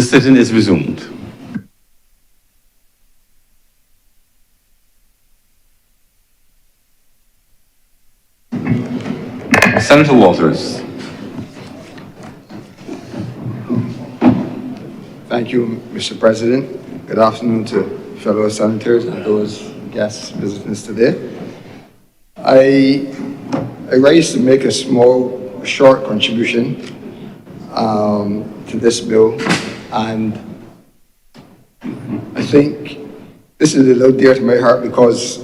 The sitting is resumed. Senator Walters. Thank you, Mr. President. Good afternoon to fellow senators and those guests visiting us today. I rise to make a short contribution to this bill, and I think this is a little dear to my heart because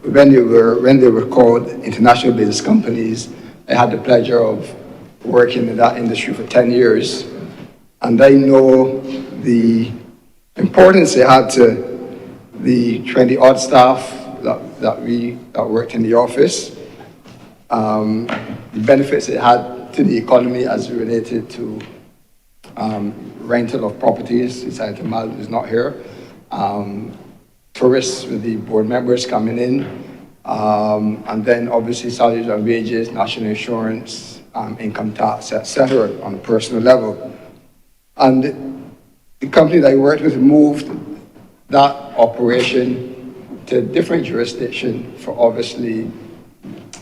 when they were called international business companies, I had the pleasure of working in that industry for 10 years, and I know the importance they had to the 20-odd staff that worked in the office, the benefits it had to the economy as related to rental of properties. Senator Mal is not here. Tourists with the board members coming in, and then obviously salaries and wages, national insurance, income tax, etc. on a personal level. And the company that I worked with moved that operation to a different jurisdiction for obviously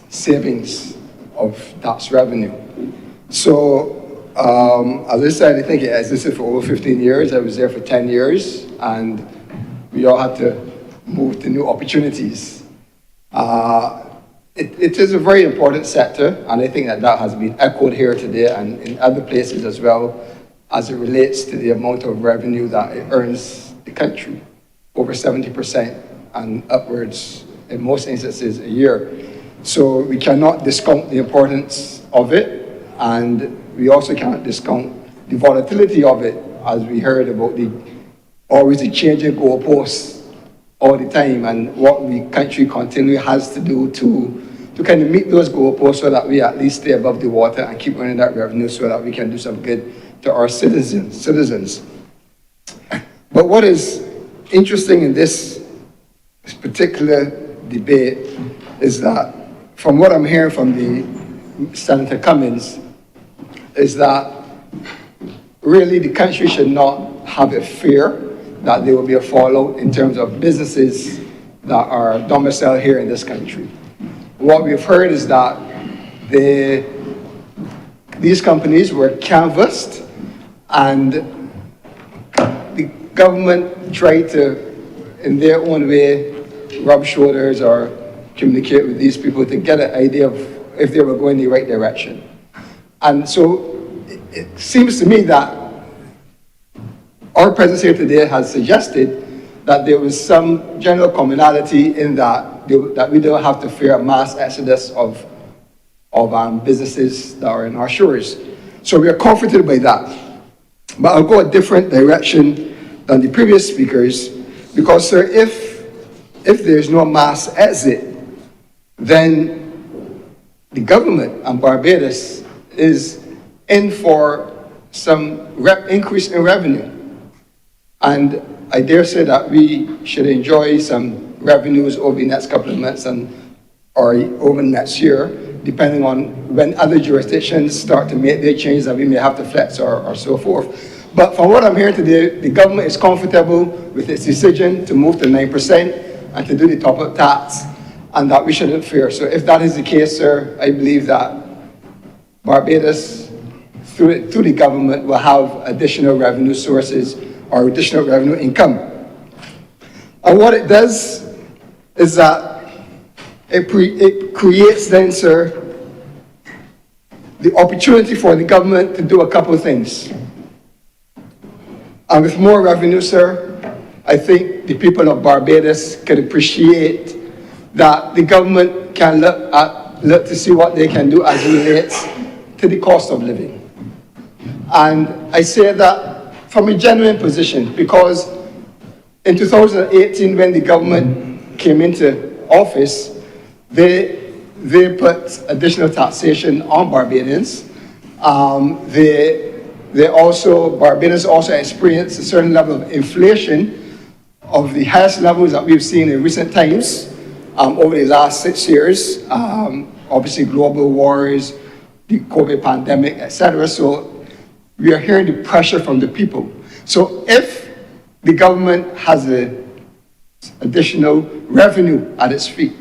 savings of tax revenue. So, as I said, I think it existed for over 15 years. I was there for 10 years, and we all had to move to new opportunities. It is a very important sector, and I think that has been echoed here today and in other places as well, as it relates to the amount of revenue that it earns the country, over 70% and upwards in most instances a year. So we cannot discount the importance of it, and we also cannot discount the volatility of it, as we heard about always the changing goalposts all the time, and what the country continually has to do to kind of meet those goalposts so that we at least stay above the water and keep earning that revenue so that we can do some good to our citizens. But what is interesting in this particular debate is that, from what I'm hearing from the Senator Cummins, is that really the country should not have a fear that there will be a fallout in terms of businesses that are domiciled here in this country. What we've heard is that these companies were canvassed, and the government tried to, in their own way, rub shoulders or communicate with these people to get an idea of if they were going in the right direction. And so it seems to me that our presence here today has suggested that there was some general commonality in that we don't have to fear a mass exodus of businesses that are in our shores. So we are comforted by that. But I'll go a different direction than the previous speakers, because, sir, if there's no mass exit, then the government and Barbados is in for some increase in revenue. And I dare say that we should enjoy some revenues over the next couple of months or over next year, depending on when other jurisdictions start to make their changes that we may have to flex or so forth. But from what I'm hearing today, the government is comfortable with its decision to move to 9% and to do the top-up tax, and that we shouldn't fear. So if that is the case, sir, I believe that Barbados, through the government, will have additional revenue sources or additional revenue income. And what it does is that it creates then, sir, the opportunity for the government to do a couple of things. And with more revenue, sir, I think the people of Barbados can appreciate that the government can look to see what they can do as it relates to the cost of living. And I say that from a genuine position, because in 2018, when the government came into office, they put additional taxation on Barbadians. Barbados also experienced a certain level of inflation of the highest levels that we've seen in recent times over the last 6 years. Obviously, global wars, the COVID pandemic, etc. So we are hearing the pressure from the people. So if the government has additional revenue at its feet,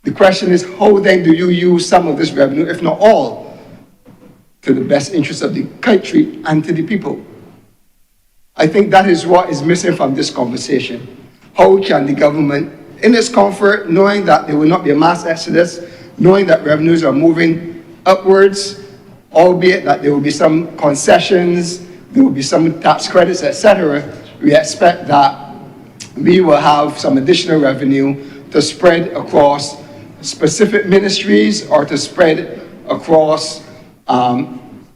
the question is, how then do you use some of this revenue, if not all, to the best interest of the country and to the people? I think that is what is missing from this conversation. How can the government, in its comfort, knowing that there will not be a mass exodus, knowing that revenues are moving upwards, albeit that there will be some concessions, there will be some tax credits, etc., we expect that we will have some additional revenue to spread across specific ministries or to spread across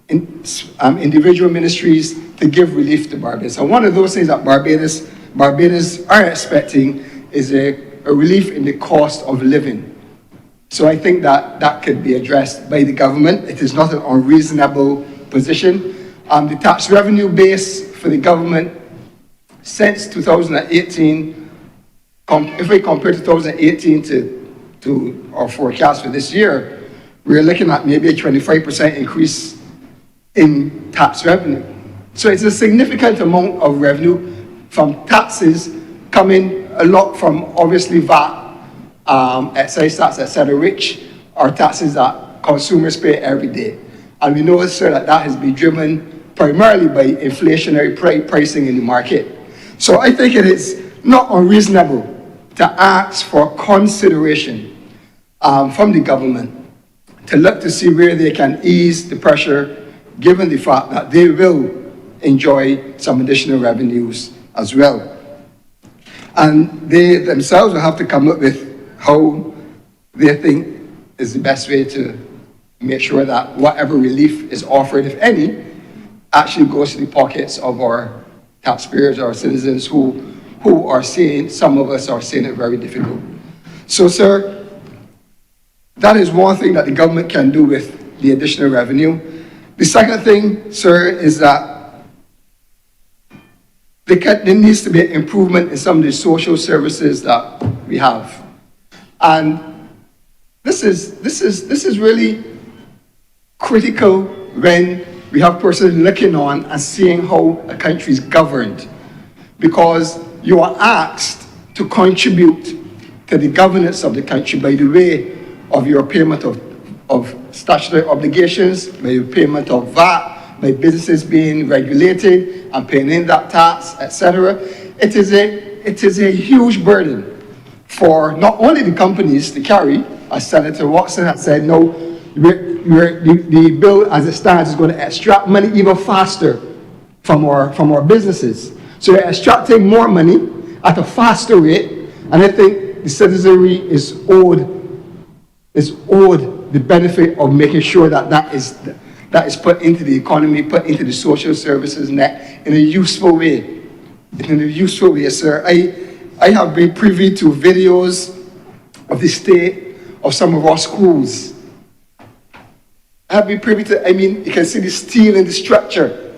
individual ministries to give relief to Barbados. And one of those things that Barbados are expecting is a relief in the cost of living. So I think that that could be addressed by the government. It is not an unreasonable position. The tax revenue base for the government since 2018, if we compare 2018 to our forecast for this year, we're looking at maybe a 25% increase in tax revenue. So it's a significant amount of revenue from taxes coming, a lot from obviously VAT, excise tax, etc., which are taxes that consumers pay every day. And we know, sir, that has been driven primarily by inflationary pricing in the market. So I think it is not unreasonable to ask for consideration from the government to look to see where they can ease the pressure, given the fact that they will enjoy some additional revenues as well. And they themselves will have to come up with how they think is the best way to make sure that whatever relief is offered, if any, actually goes to the pockets of our taxpayers, our citizens who are seeing, some of us are seeing it very difficult. So, sir, that is one thing that the government can do with the additional revenue. The second thing, sir, is that there needs to be an improvement in some of the social services that we have. And this is really critical when we have persons looking on and seeing how a country is governed, because you are asked to contribute to the governance of the country by the way of your payment of statutory obligations, by your payment of VAT, by businesses being regulated and paying in that tax, etc. It is a huge burden for not only the companies to carry, as Senator Watson has said, no, the bill as it stands is going to extract money even faster from our businesses. So you're extracting more money at a faster rate, and I think the citizenry is owed the benefit of making sure that is put into the economy, put into the social services net in a useful way. In a useful way, sir. I have been privy to videos of the state of some of our schools. I have been privy to, you can see the steel in the structure.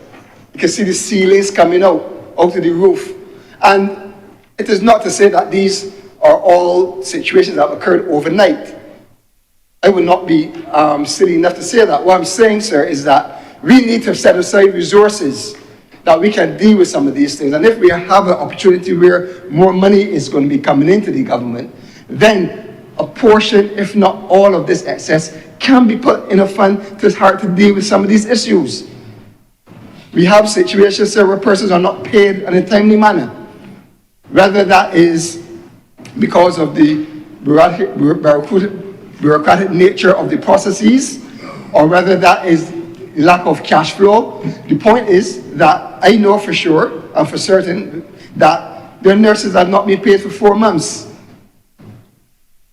You can see the ceilings coming out of the roof. And it is not to say that these are all situations that occurred overnight. I would not be silly enough to say that. What I'm saying, sir, is that we need to set aside resources that we can deal with some of these things. And if we have an opportunity where more money is going to be coming into the government, then a portion, if not all of this excess, can be put in a fund to start to deal with some of these issues. We have situations, sir, where persons are not paid in a timely manner. Whether that is because of the bureaucratic nature of the processes, or whether that is lack of cash flow. The point is that I know for sure and for certain that their nurses have not been paid for 4 months.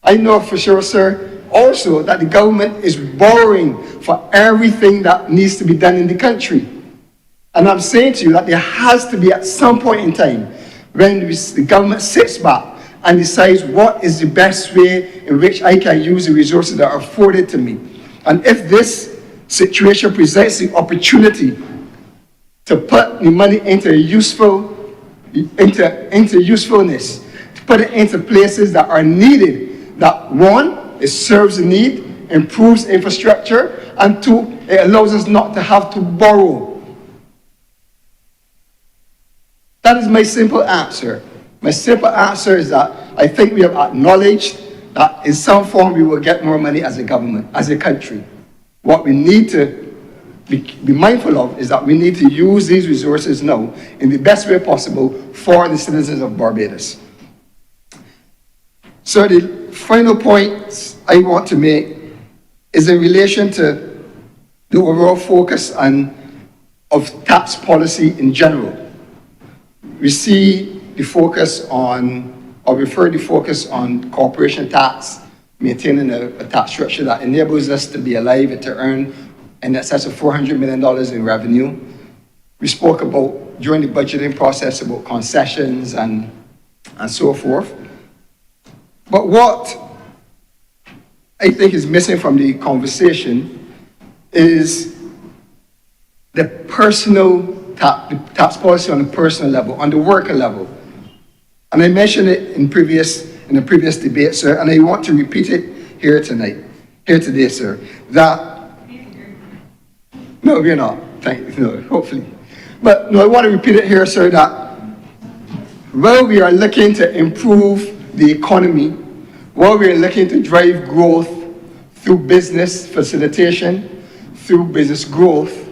I know for sure, sir, also that the government is borrowing for everything that needs to be done in the country. And I'm saying to you that there has to be at some point in time when the government sits back and decides what is the best way in which I can use the resources that are afforded to me. And if this situation presents the opportunity to put the money into usefulness, to put it into places that are needed, that one, it serves the need, improves infrastructure, and two, it allows us not to have to borrow. That is my simple answer. My simple answer is that I think we have acknowledged that in some form we will get more money as a government, as a country. What we need to be mindful of is that we need to use these resources now in the best way possible for the citizens of Barbados. So the final point I want to make is in relation to the overall focus of tax policy in general. We see the focus on, or refer the focus on corporation tax, maintaining a tax structure that enables us to be alive and to earn in excess of $400 million in revenue. We spoke about, during the budgeting process, about concessions and so forth. But what I think is missing from the conversation is the tax policy on the personal level, on the worker level. And I mentioned it in the previous debate, sir, and I want to repeat it here today, sir, that no, we're not. No, hopefully. But no, I want to repeat it here, sir, that while we are looking to improve the economy, while we are looking to drive growth through business facilitation, through business growth,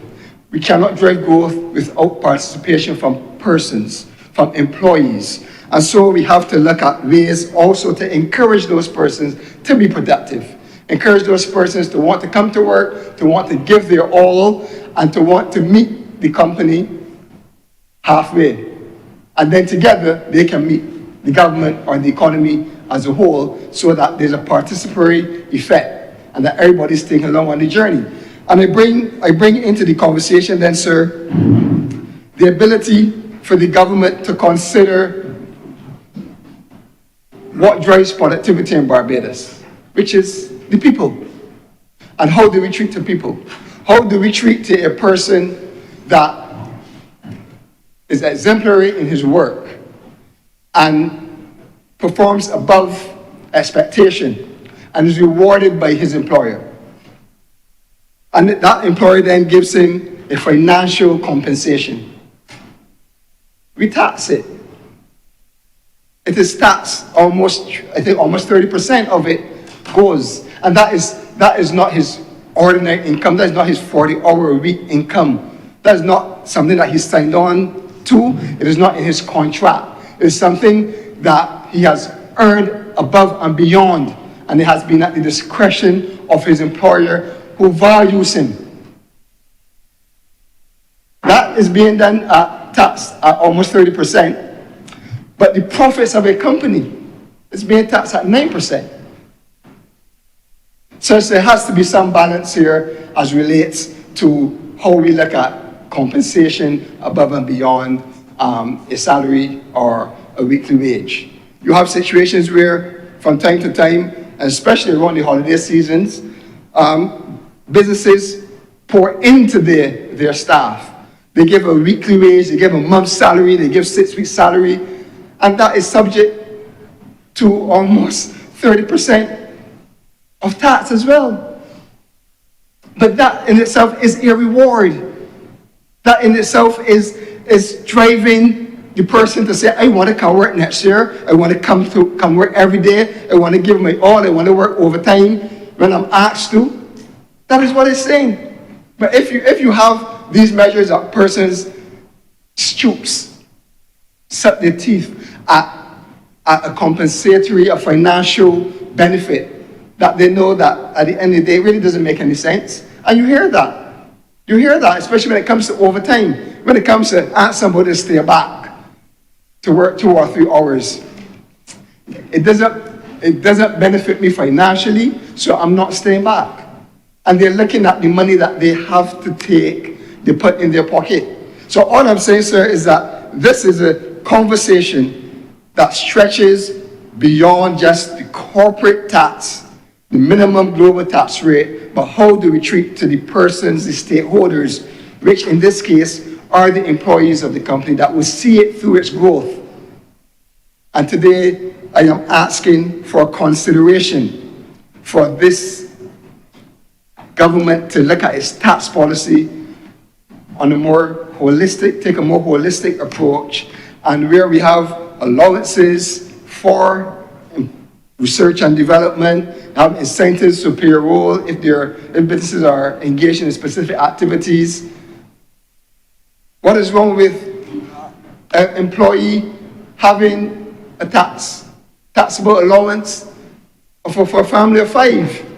we cannot drive growth without participation from persons, from employees. And so we have to look at ways also to encourage those persons to be productive. Encourage those persons to want to come to work, to want to give their all, and to want to meet the company halfway. And then together, they can meet the government or the economy as a whole, so that there's a participatory effect and that everybody's taking along on the journey. And I bring into the conversation then, sir, the ability for the government to consider what drives productivity in Barbados, which is the people. And how do we treat the people? How do we treat a person that is exemplary in his work and performs above expectation and is rewarded by his employer? And that employer then gives him a financial compensation. We tax it. It is taxed almost 30% of it goes. And that is not his ordinary income. That is not his 40-hour-a-week income. That is not something that he signed on to. It is not in his contract. It is something that he has earned above and beyond. And it has been at the discretion of his employer, who values him. That is being done taxed at almost 30%. But the profits of a company is being taxed at 9%. So there has to be some balance here as relates to how we look at compensation above and beyond a salary or a weekly wage. You have situations where from time to time, especially around the holiday seasons, businesses pour into their staff. They give a weekly wage, they give a month's salary, they give 6 weeks salary, and that is subject to almost 30% of tax as well. But that in itself is a reward. That in itself is driving the person to say, I want to come work next year, I want to come work every day, I want to give my all, I want to work overtime when I'm asked to. That is what it's saying. But if you have these measures that persons stoops, set their teeth at a compensatory, a financial benefit that they know that at the end of the day it really doesn't make any sense. And you hear that. You hear that, especially when it comes to overtime. When it comes to ask somebody to stay back to work 2 or 3 hours. It doesn't benefit me financially, so I'm not staying back. And they're looking at the money that they have to take, they put in their pocket. So all I'm saying, sir, is that this is a conversation that stretches beyond just the corporate tax, the minimum global tax rate, but how do we treat to the persons, the stakeholders, which in this case are the employees of the company that will see it through its growth. And today I am asking for consideration for this government to look at its tax policy on a more holistic, take a more holistic approach and where we have allowances for research and development, have incentives to payroll if businesses are engaged in specific activities. What is wrong with an employee having a taxable allowance for a family of 5?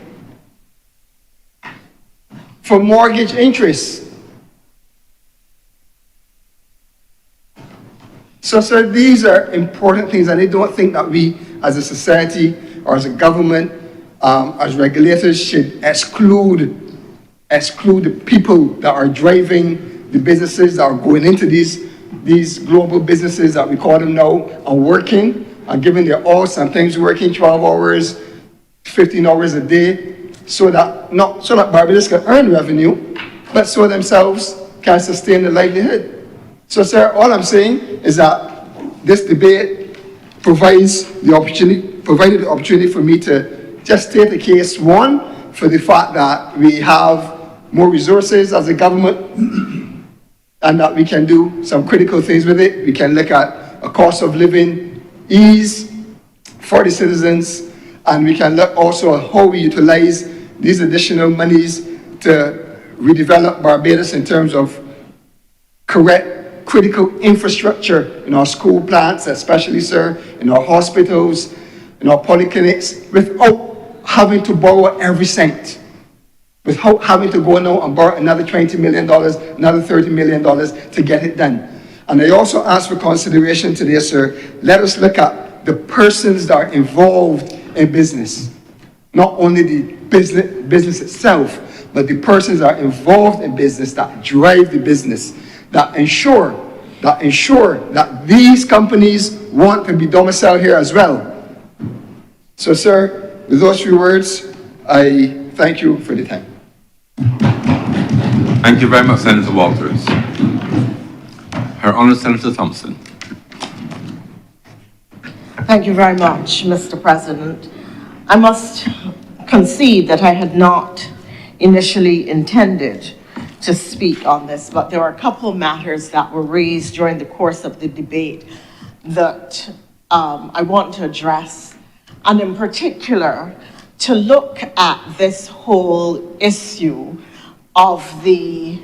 For mortgage interest. So, sir, these are important things, and I don't think that we, as a society or as a government, as regulators, should exclude the people that are driving the businesses that are going into these global businesses that we call them now, and working and giving their all, sometimes working 12 hours, 15 hours a day, so that Barbados can earn revenue, but so themselves can sustain the livelihood. So, sir, all I'm saying is that this debate provided the opportunity for me to just state the case, one, for the fact that we have more resources as a government and that we can do some critical things with it. We can look at a cost of living ease for the citizens, and we can look also at how we utilize these additional monies to redevelop Barbados in terms of critical infrastructure in our school plants, especially, sir, in our hospitals, in our polyclinics, without having to borrow every cent, without having to go now and borrow another $20 million, another $30 million to get it done. And I also ask for consideration today, sir, let us look at the persons that are involved in business. Not only the business itself, but the persons that are involved in business, that drive the business, that ensure that these companies want to be domiciled here as well. So, sir, with those few words, I thank you for the time. Thank you very much, Senator Walters. Her Honour Senator Thompson. Thank you very much, Mr. President. I must concede that I had not initially intended to speak on this, but there are a couple of matters that were raised during the course of the debate that I want to address, and in particular, to look at this whole issue of the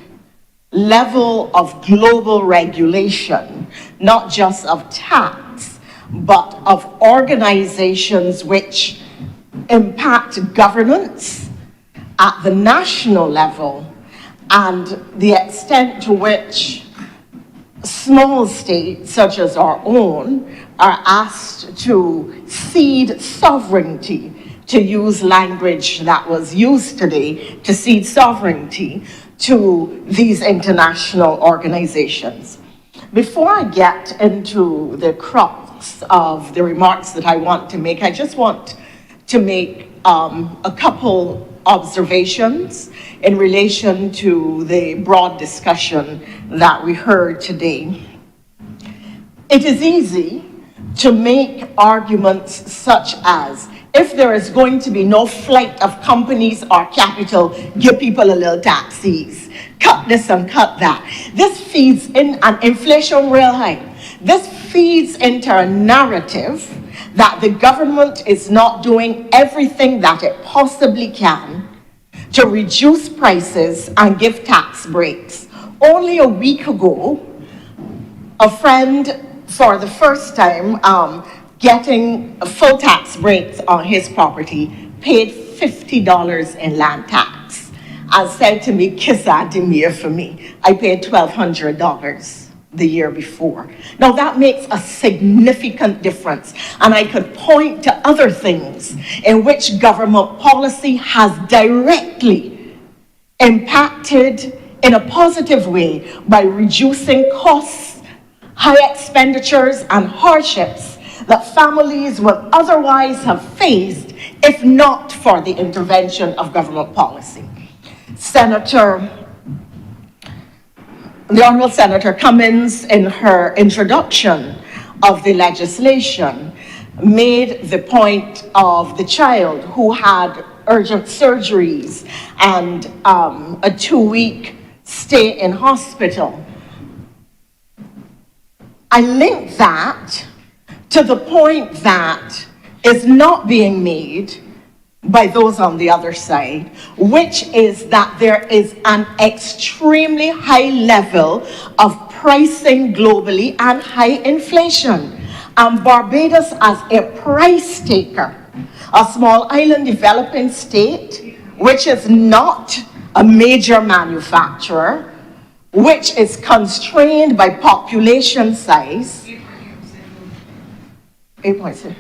level of global regulation, not just of tax, but of organizations which impact governance at the national level, and the extent to which small states, such as our own, are asked to cede sovereignty, to use language that was used today, to cede sovereignty to these international organizations. Before I get into the crux of the remarks that I want to make, I just want to make a couple observations in relation to the broad discussion that we heard today. It is easy to make arguments such as, if there is going to be no flight of companies or capital, give people a little taxes, cut this and cut that. This feeds in an inflation real high. This feeds into a narrative that the government is not doing everything that it possibly can to reduce prices and give tax breaks. Only a week ago, a friend, for the first time, getting full tax breaks on his property, paid $50 in land tax, and said to me, "Kiss Ademir for me." I paid $1,200 the year before. Now that makes a significant difference, and I could point to other things in which government policy has directly impacted in a positive way by reducing costs, high expenditures, and hardships that families would otherwise have faced if not for the intervention of government policy. The Honourable Senator Cummins, in her introduction of the legislation, made the point of the child who had urgent surgeries and a 2-week stay in hospital. I link that to the point that is not being made by those on the other side, which is that there is an extremely high level of pricing globally and high inflation. And Barbados, as a price taker, a small island developing state, which is not a major manufacturer, which is constrained by population size. 8.6.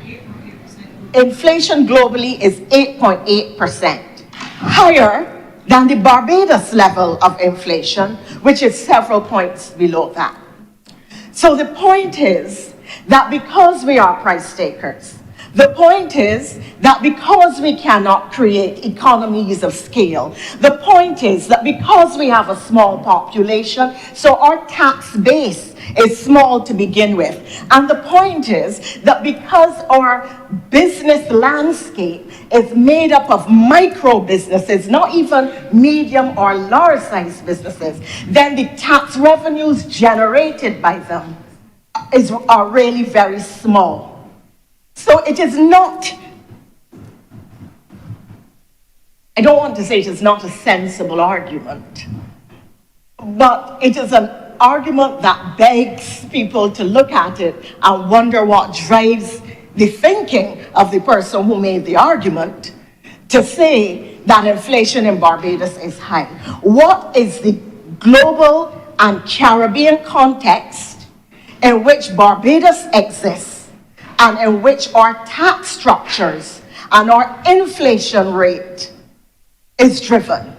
Inflation globally is 8.8%, higher than the Barbados level of inflation, which is several points below that. So the point is that because we are price takers, the point is that because we cannot create economies of scale, the point is that because we have a small population, so our tax base is small to begin with. And the point is that because our business landscape is made up of micro businesses, not even medium or large size businesses, then the tax revenues generated by them are really very small. So it is not, I don't want to say it is not a sensible argument, but it is an argument that begs people to look at it and wonder what drives the thinking of the person who made the argument to say that inflation in Barbados is high. What is the global and Caribbean context in which Barbados exists, and in which our tax structures and our inflation rate is driven?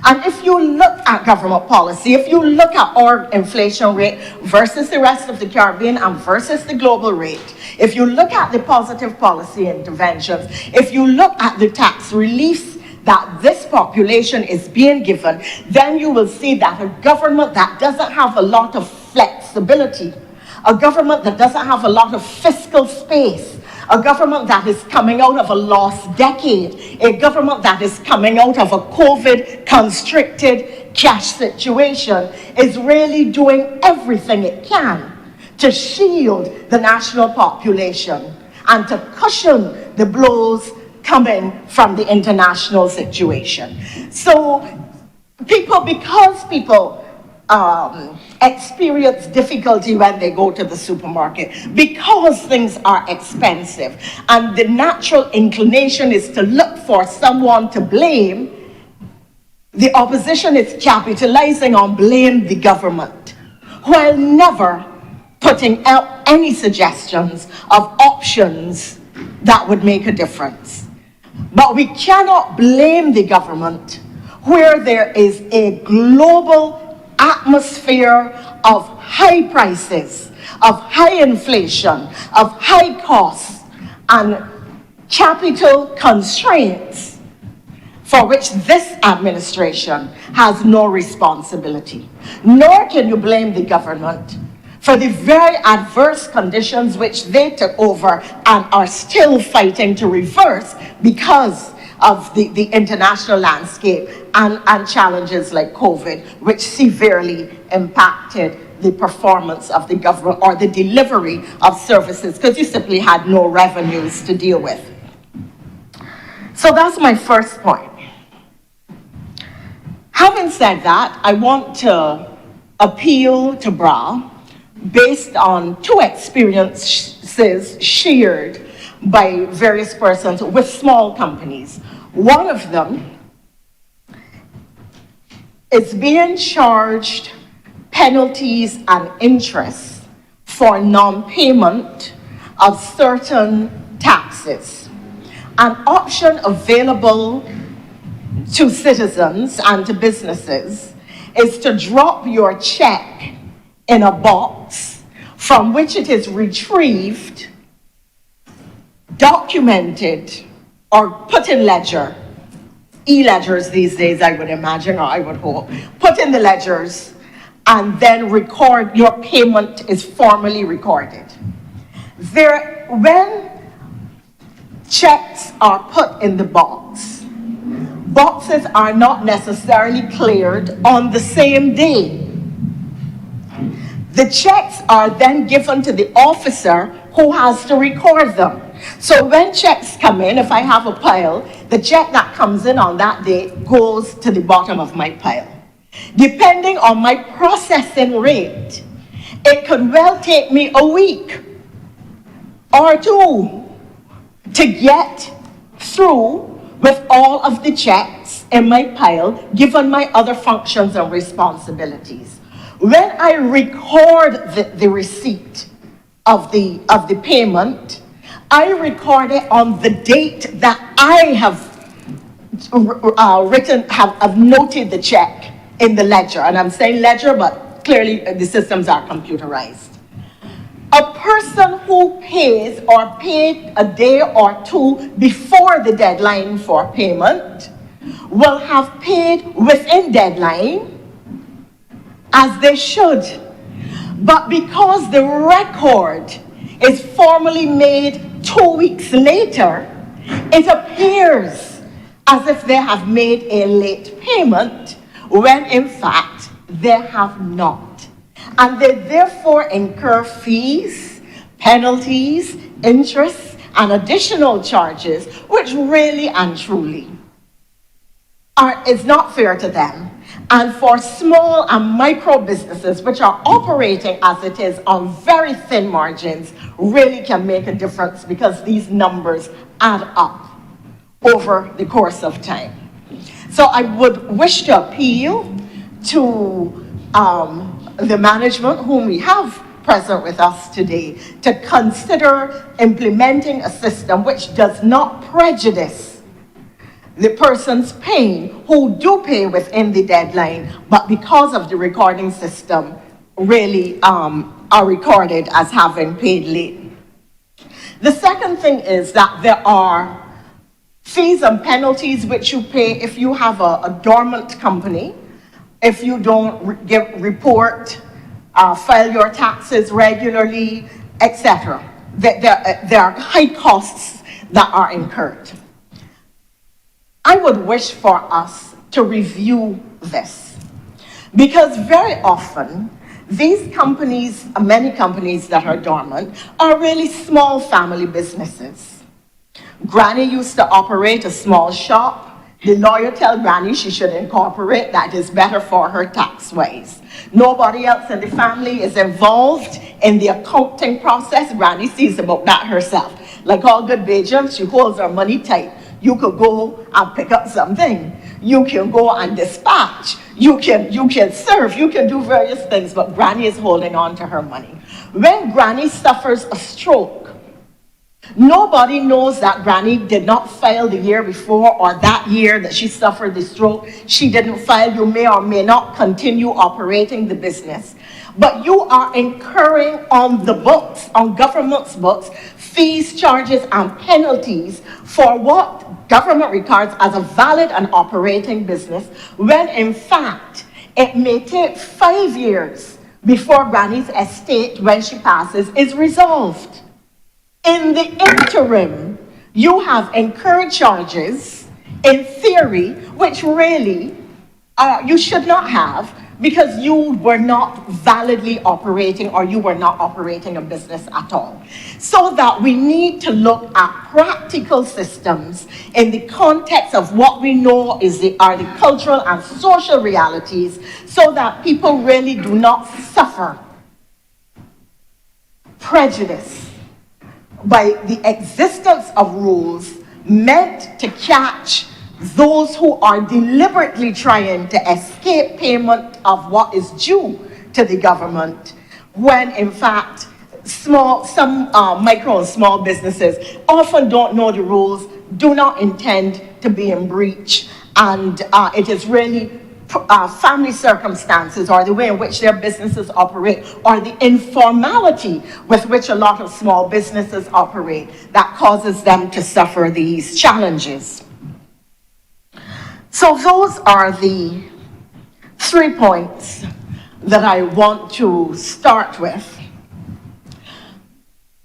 And if you look at government policy, if you look at our inflation rate versus the rest of the Caribbean and versus the global rate, if you look at the positive policy interventions, if you look at the tax reliefs that this population is being given, then you will see that a government that doesn't have a lot of flexibility, a government that doesn't have a lot of fiscal space, a government that is coming out of a lost decade, a government that is coming out of a COVID-constricted cash situation, is really doing everything it can to shield the national population and to cushion the blows coming from the international situation. So because people experience difficulty when they go to the supermarket, because things are expensive, and the natural inclination is to look for someone to blame, the opposition is capitalizing on blame the government, while never putting out any suggestions of options that would make a difference. But we cannot blame the government where there is a global atmosphere of high prices, of high inflation, of high costs, and capital constraints for which this administration has no responsibility. Nor can you blame the government for the very adverse conditions which they took over and are still fighting to reverse because of the international landscape and challenges like COVID, which severely impacted the performance of the government or the delivery of services, because you simply had no revenues to deal with. So that's my first point. Having said that, I want to appeal to BRA based on two experiences shared by various persons with small companies. One of them is being charged penalties and interest for non-payment of certain taxes. An option available to citizens and to businesses is to drop your check in a box from which it is retrieved, documented, or put in ledger, e-ledgers these days, I would imagine, or I would hope, put in the ledgers, and then record, your payment is formally recorded. When checks are put in the box, boxes are not necessarily cleared on the same day. The checks are then given to the officer who has to record them. So when checks come in, if I have a pile, the check that comes in on that day goes to the bottom of my pile. Depending on my processing rate, it could well take me a week or two to get through with all of the checks in my pile, given my other functions and responsibilities. When I record the receipt of the payment, I record it on the date that I have have noted the check in the ledger. And I'm saying ledger, but clearly the systems are computerized. A person who pays or paid a day or two before the deadline for payment will have paid within deadline, as they should. But because the record is formally made 2 weeks later, it appears as if they have made a late payment when in fact they have not. And they therefore incur fees, penalties, interest, and additional charges, which really and truly is not fair to them. And for small and micro businesses, which are operating as it is on very thin margins, really can make a difference, because these numbers add up over the course of time. So I would wish to appeal to the management, whom we have present with us today, to consider implementing a system which does not prejudice the persons paying who do pay within the deadline, but because of the recording system, really are recorded as having paid late. The second thing is that there are fees and penalties which you pay if you have a dormant company, if you don't report, file your taxes regularly, etc. There are high costs that are incurred. I would wish for us to review this, because very often these companies, many companies that are dormant, are really small family businesses. Granny used to operate a small shop. The lawyer tells Granny she should incorporate, that is better for her tax-wise. Nobody else in the family is involved in the accounting process. Granny sees about that herself. Like all good Bajans, she holds her money tight. You could go and pick up something. You can go and dispatch. You can serve. You can do various things, but Granny is holding on to her money. When Granny suffers a stroke, nobody knows that Granny did not file the year before, or that year that she suffered the stroke, she didn't file. You may or may not continue operating the business. But you are incurring on the books, on government's books, fees, charges, and penalties for what government regards as a valid and operating business, when in fact it may take 5 years before Granny's estate, when she passes, is resolved. In the interim, you have incurred charges, in theory, which really you should not have, because you were not validly operating, or you were not operating a business at all. So that we need to look at practical systems in the context of what we know are the cultural and social realities, so that people really do not suffer prejudice by the existence of rules meant to catch those who are deliberately trying to escape payment of what is due to the government, when in fact some micro and small businesses often don't know the rules, do not intend to be in breach, and it is really family circumstances, or the way in which their businesses operate, or the informality with which a lot of small businesses operate, that causes them to suffer these challenges. So those are the 3 points that I want to start with.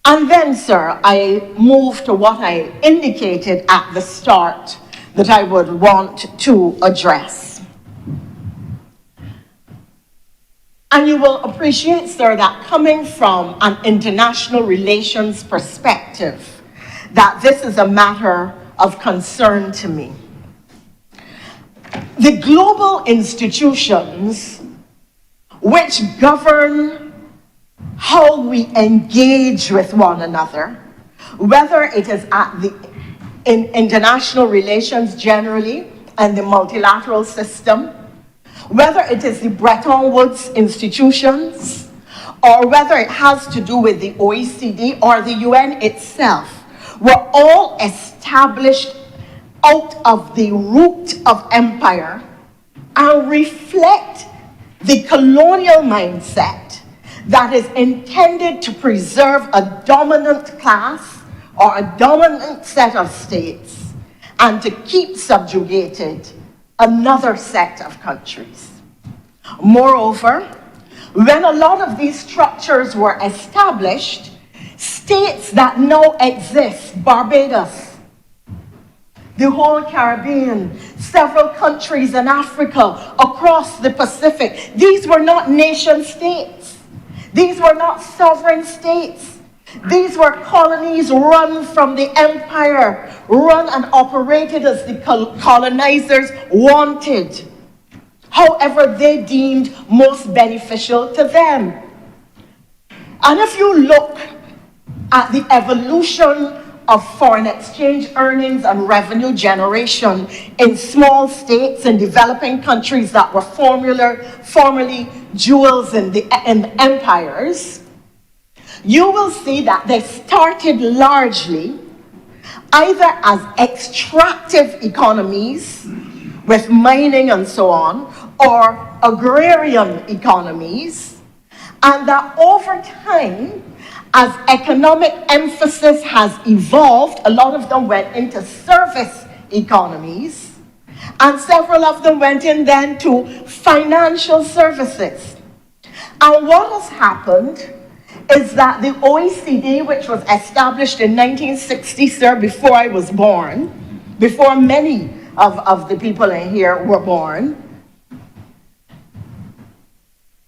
And then, sir, I move to what I indicated at the start that I would want to address. And you will appreciate, sir, that coming from an international relations perspective, that this is a matter of concern to me. The global institutions which govern how we engage with one another, whether it is in international relations generally and the multilateral system, whether it is the Bretton Woods institutions, or whether it has to do with the OECD or the UN itself, were all established out of the root of empire and reflect the colonial mindset that is intended to preserve a dominant class or a dominant set of states and to keep subjugated another set of countries. Moreover, when a lot of these structures were established, states that now exist, Barbados, the whole Caribbean, several countries in Africa, across the Pacific, these were not nation states. These were not sovereign states. These were colonies run from the empire, run and operated as the colonizers wanted, however they deemed most beneficial to them. And if you look at the evolution of foreign exchange earnings and revenue generation in small states and developing countries that were formerly jewels in the empires, you will see that they started largely either as extractive economies with mining and so on, or agrarian economies, and that over time, as economic emphasis has evolved, a lot of them went into service economies, and several of them went in then to financial services. And what has happened is that the OECD, which was established in 1960, sir, before I was born, before many of the people in here were born,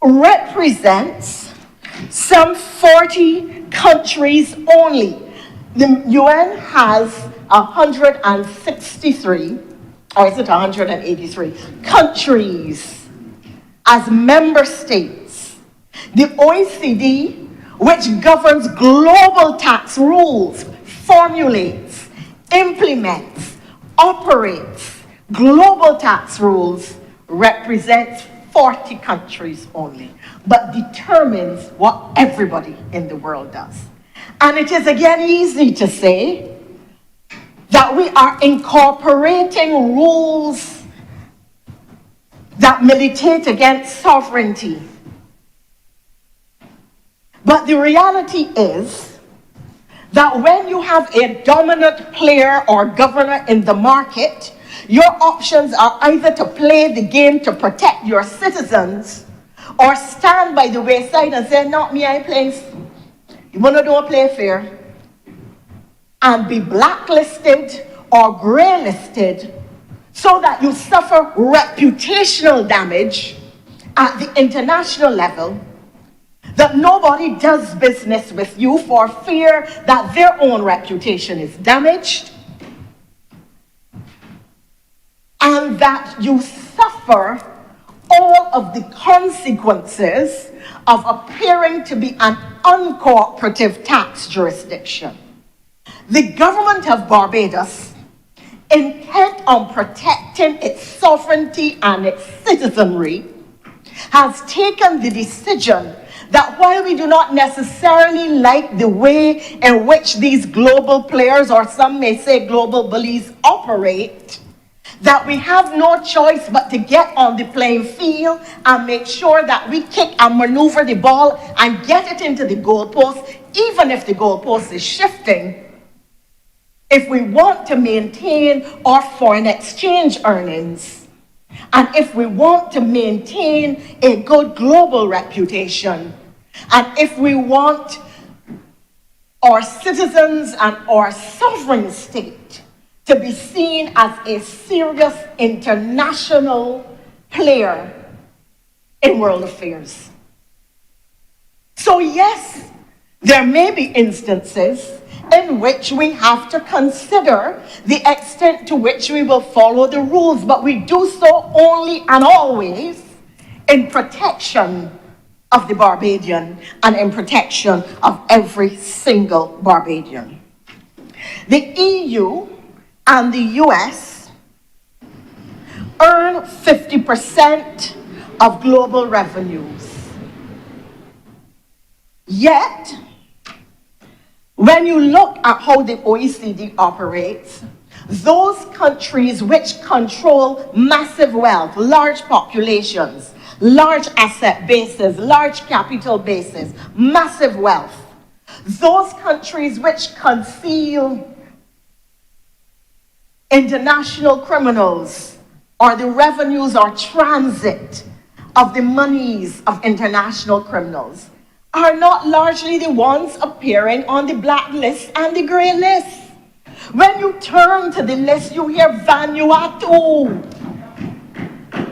represents some 40 countries only. The UN has 163, or is it 183, countries as member states. The OECD, which governs global tax rules, formulates, implements, operates global tax rules, represents 40 countries only, but determines what everybody in the world does. And it is again easy to say that we are incorporating rules that militate against sovereignty. But the reality is that when you have a dominant player or governor in the market, your options are either to play the game to protect your citizens or stand by the wayside and say, not me, I play. You want to don't play fair, and be blacklisted or graylisted so that you suffer reputational damage at the international level, that nobody does business with you for fear that their own reputation is damaged, and that you suffer all of the consequences of appearing to be an uncooperative tax jurisdiction. The government of Barbados, intent on protecting its sovereignty and its citizenry, has taken the decision that while we do not necessarily like the way in which these global players, or some may say global bullies, operate, that we have no choice but to get on the playing field and make sure that we kick and maneuver the ball and get it into the goalpost, even if the goalpost is shifting, if we want to maintain our foreign exchange earnings, and if we want to maintain a good global reputation, and if we want our citizens and our sovereign state to be seen as a serious international player in world affairs. So yes, there may be instances in which we have to consider the extent to which we will follow the rules, but we do so only and always in protection of the Barbadian and in protection of every single Barbadian. The EU and the US earn 50% of global revenues. Yet, when you look at how the OECD operates, those countries which control massive wealth, large populations, large asset bases, large capital bases, massive wealth, those countries which conceal international criminals or the revenues or transit of the monies of international criminals are not largely the ones appearing on the black list and the gray list. When you turn to the list, you hear Vanuatu,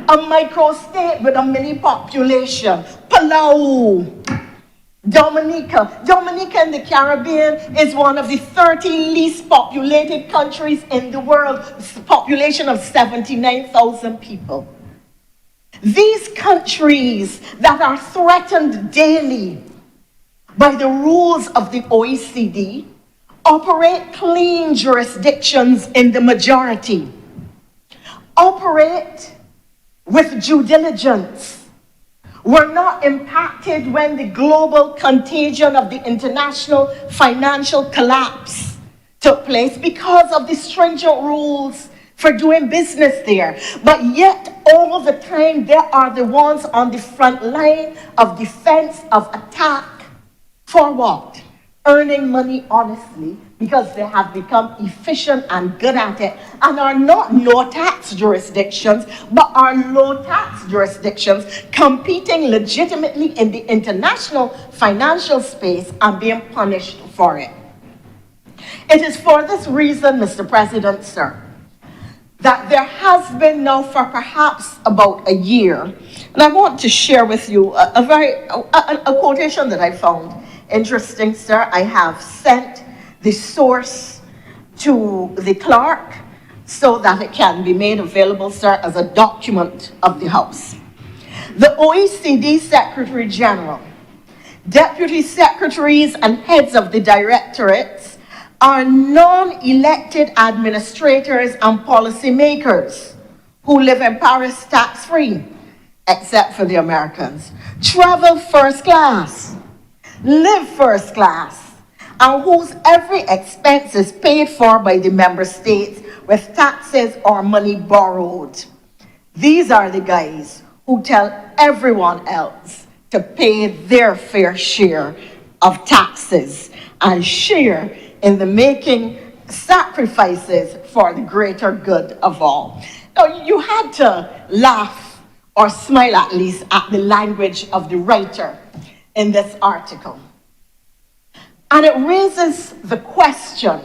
a microstate with a mini population, Palau, Dominica in the Caribbean is one of the 30 least populated countries in the world, a population of 79,000 people. These countries that are threatened daily by the rules of the OECD operate clean jurisdictions in the majority, operate with due diligence, were not impacted when the global contagion of the international financial collapse took place because of the stringent rules for doing business there. But yet, all the time, they are the ones on the front line of defense, of attack. For what? Earning money honestly, because they have become efficient and good at it, and are not no-tax jurisdictions, but are low-tax jurisdictions competing legitimately in the international financial space and being punished for it. It is for this reason, Mr. President, sir, that there has been now for perhaps about a year, and I want to share with you a quotation that I found interesting, sir. I have sent the source to the clerk so that it can be made available, sir, as a document of the House. The OECD Secretary General, deputy secretaries and heads of the directorates are non-elected administrators and policymakers who live in Paris tax-free, except for the Americans, travel first class, live first class, and whose every expense is paid for by the member states with taxes or money borrowed. These are the guys who tell everyone else to pay their fair share of taxes and share in the making sacrifices for the greater good of all. Now, you had to laugh or smile at least at the language of the writer in this article. And it raises the question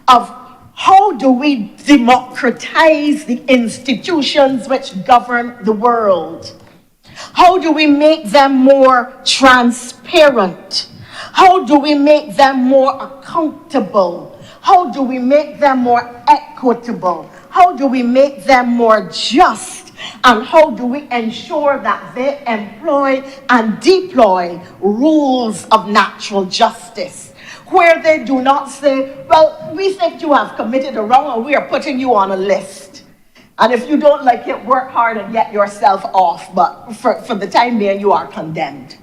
of how do we democratize the institutions which govern the world? How do we make them more transparent? How do we make them more accountable? How do we make them more equitable? How do we make them more just? And how do we ensure that they employ and deploy rules of natural justice, where they do not say, well, we think you have committed a wrong and we are putting you on a list. And if you don't like it, work hard and get yourself off, but for the time being, you are condemned.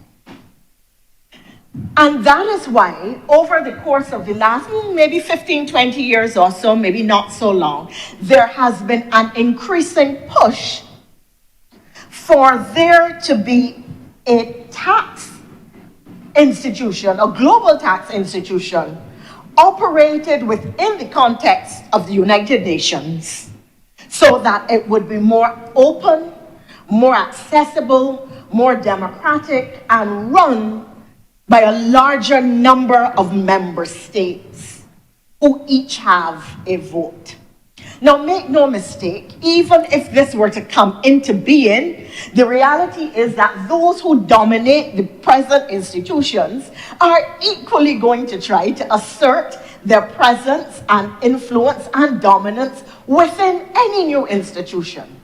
And that is why, over the course of the last maybe 15, 20 years or so, maybe not so long, there has been an increasing push for there to be a tax institution, a global tax institution, operated within the context of the United Nations, so that it would be more open, more accessible, more democratic, and run by a larger number of member states who each have a vote. Now, make no mistake, even if this were to come into being, the reality is that those who dominate the present institutions are equally going to try to assert their presence and influence and dominance within any new institution.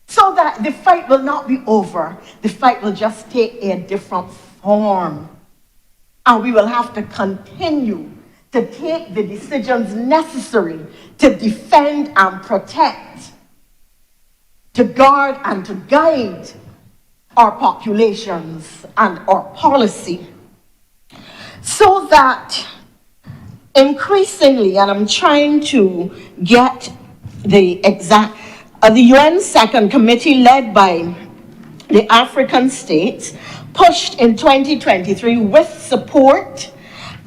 So that the fight will not be over. The fight will just take a different form. And we will have to continue to take the decisions necessary to defend and protect, to guard and to guide our populations and our policy. So that increasingly, and I'm trying to get the exact, the UN Second Committee led by the African states pushed in 2023 with support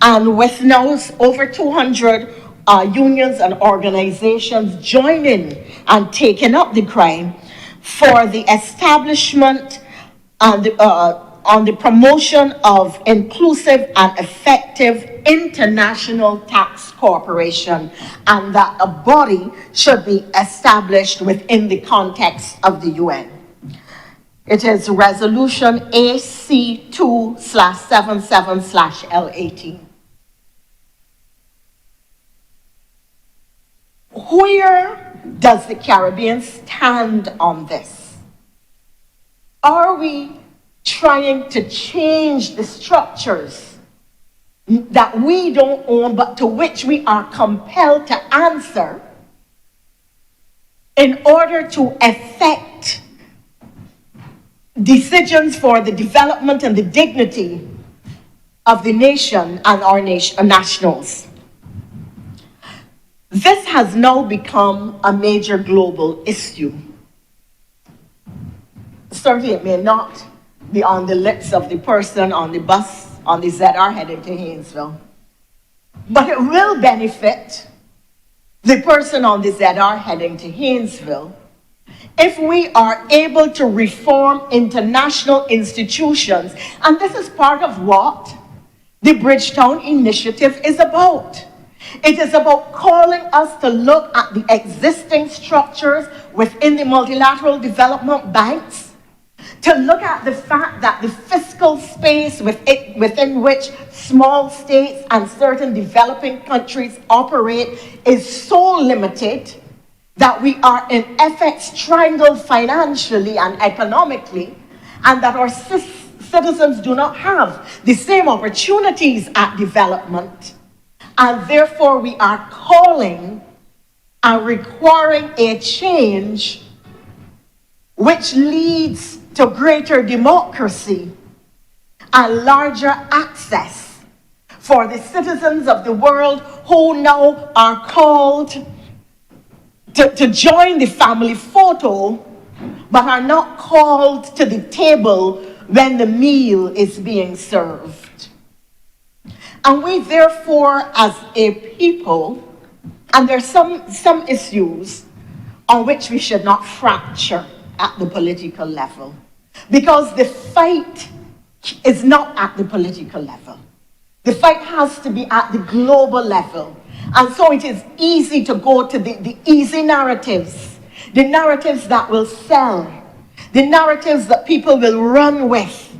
and with now over 200 unions and organizations joining and taking up the cry for the establishment and on the promotion of inclusive and effective international tax cooperation, and that a body should be established within the context of the UN. It is resolution AC2/77/L18. Where does the Caribbean stand on this? Are we trying to change the structures that we don't own but to which we are compelled to answer in order to effect decisions for the development and the dignity of the nation and our nationals? This has now become a major global issue. Certainly it may not be on the lips of the person on the bus on the ZR heading to Haynesville, but it will benefit the person on the ZR heading to Haynesville if we are able to reform international institutions. And this is part of what the Bridgetown Initiative is about. It is about calling us to look at the existing structures within the multilateral development banks, to look at the fact that the fiscal space within which small states and certain developing countries operate is so limited that we are in effect strangled financially and economically, and that our citizens do not have the same opportunities at development. And therefore we are calling and requiring a change which leads to greater democracy and larger access for the citizens of the world who now are called to join the family photo, but are not called to the table when the meal is being served. And we therefore, as a people, and there are some issues on which we should not fracture at the political level, because the fight is not at the political level. The fight has to be at the global level. And so it is easy to go to the easy narratives, the narratives that will sell, the narratives that people will run with,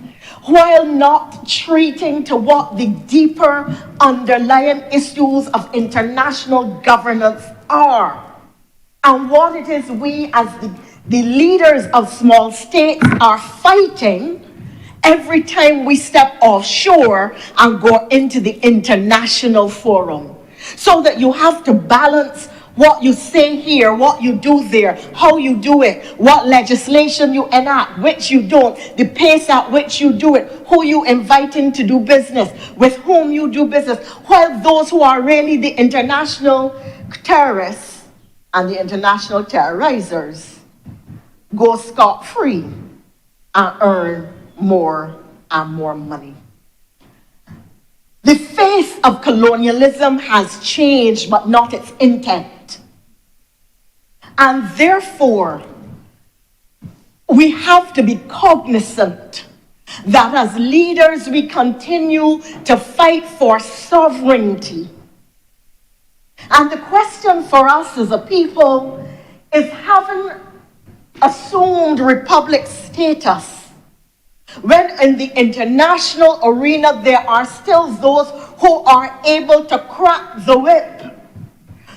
while not treating to what the deeper underlying issues of international governance are, and what it is we as the leaders of small states are fighting every time we step offshore and go into the international forum. So that you have to balance what you say here, what you do there, how you do it, what legislation you enact, which you don't, the pace at which you do it, who you invite in to do business, with whom you do business, while those who are really the international terrorists and the international terrorizers go scot-free and earn more and more money. The face of colonialism has changed, but not its intent. And therefore, we have to be cognizant that as leaders we continue to fight for sovereignty And the question for us as a people is, having assumed republic status, when in the international arena there are still those who are able to crack the whip,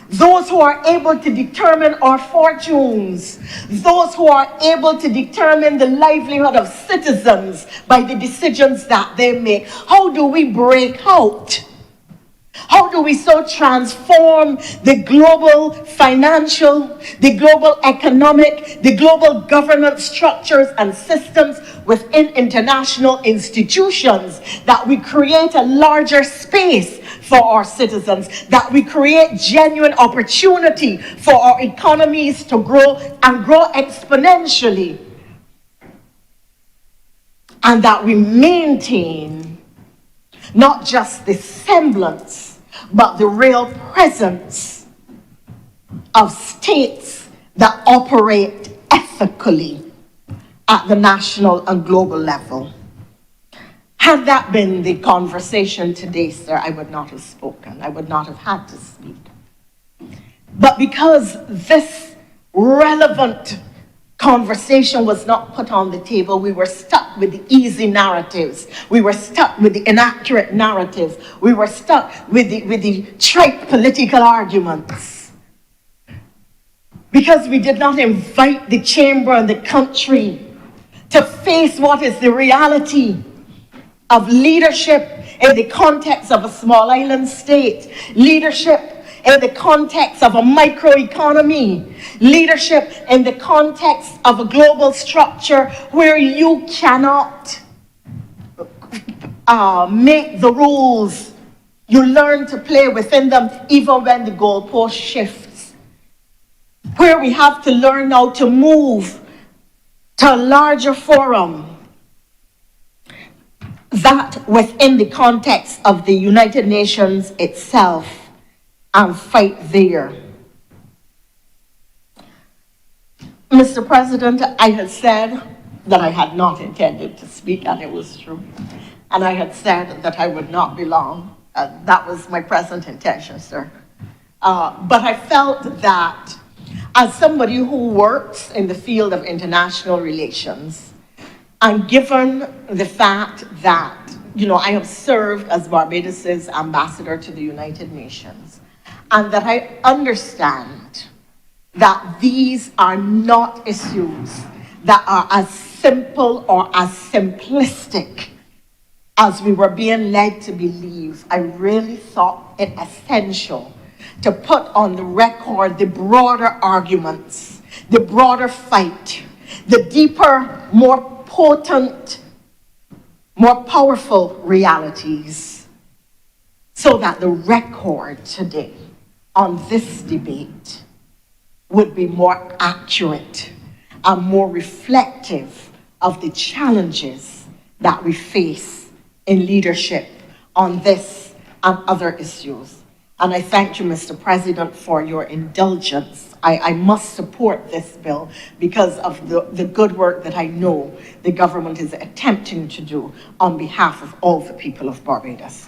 those who are able to determine our fortunes, those who are able to determine the livelihood of citizens by the decisions that they make. How do we break out? How do we so transform the global financial, the global economic, the global governance structures and systems within international institutions that we create a larger space for our citizens, that we create genuine opportunity for our economies to grow and grow exponentially, and that we maintain not just the semblance, but the real presence of states that operate ethically at the national and global level. Had that been the conversation today, sir, I would not have spoken. I would not have had to speak. But because this relevant conversation was not put on the table, we were stuck with the easy narratives. We were stuck with the inaccurate narratives. We were stuck with the trite political arguments. Because we did not invite the chamber and the country to face what is the reality of leadership in the context of a small island state, leadership in the context of a microeconomy, leadership in the context of a global structure where you cannot make the rules. You learn to play within them even when the goalpost shifts. Where we have to learn now to move to a larger forum, that within the context of the United Nations itself, and fight there. Mr. President, I had said that I had not intended to speak, and it was true. And I had said that I would not be long. That was my present intention, sir. But I felt that as somebody who works in the field of international relations, and given the fact that, I have served as Barbados's ambassador to the United Nations, and that I understand that these are not issues that are as simple or as simplistic as we were being led to believe, I really thought it essential to put on the record the broader arguments, the broader fight, the deeper, more potent, more powerful realities, so that the record today on this debate would be more accurate and more reflective of the challenges that we face in leadership on this and other issues. And I thank you, Mr. President, for your indulgence. I must support this bill because of the good work that I know the government is attempting to do on behalf of all the people of Barbados.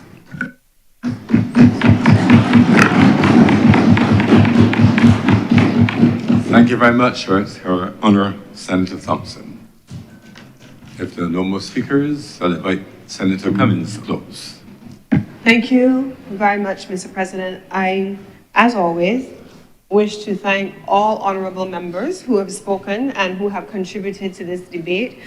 Thank you very much, Her Honour Senator Thompson. If there are no more speakers, I'll invite Senator Cummins to close. Thank you very much, Mr. President. I, as always, wish to thank all honourable members who have spoken and who have contributed to this debate.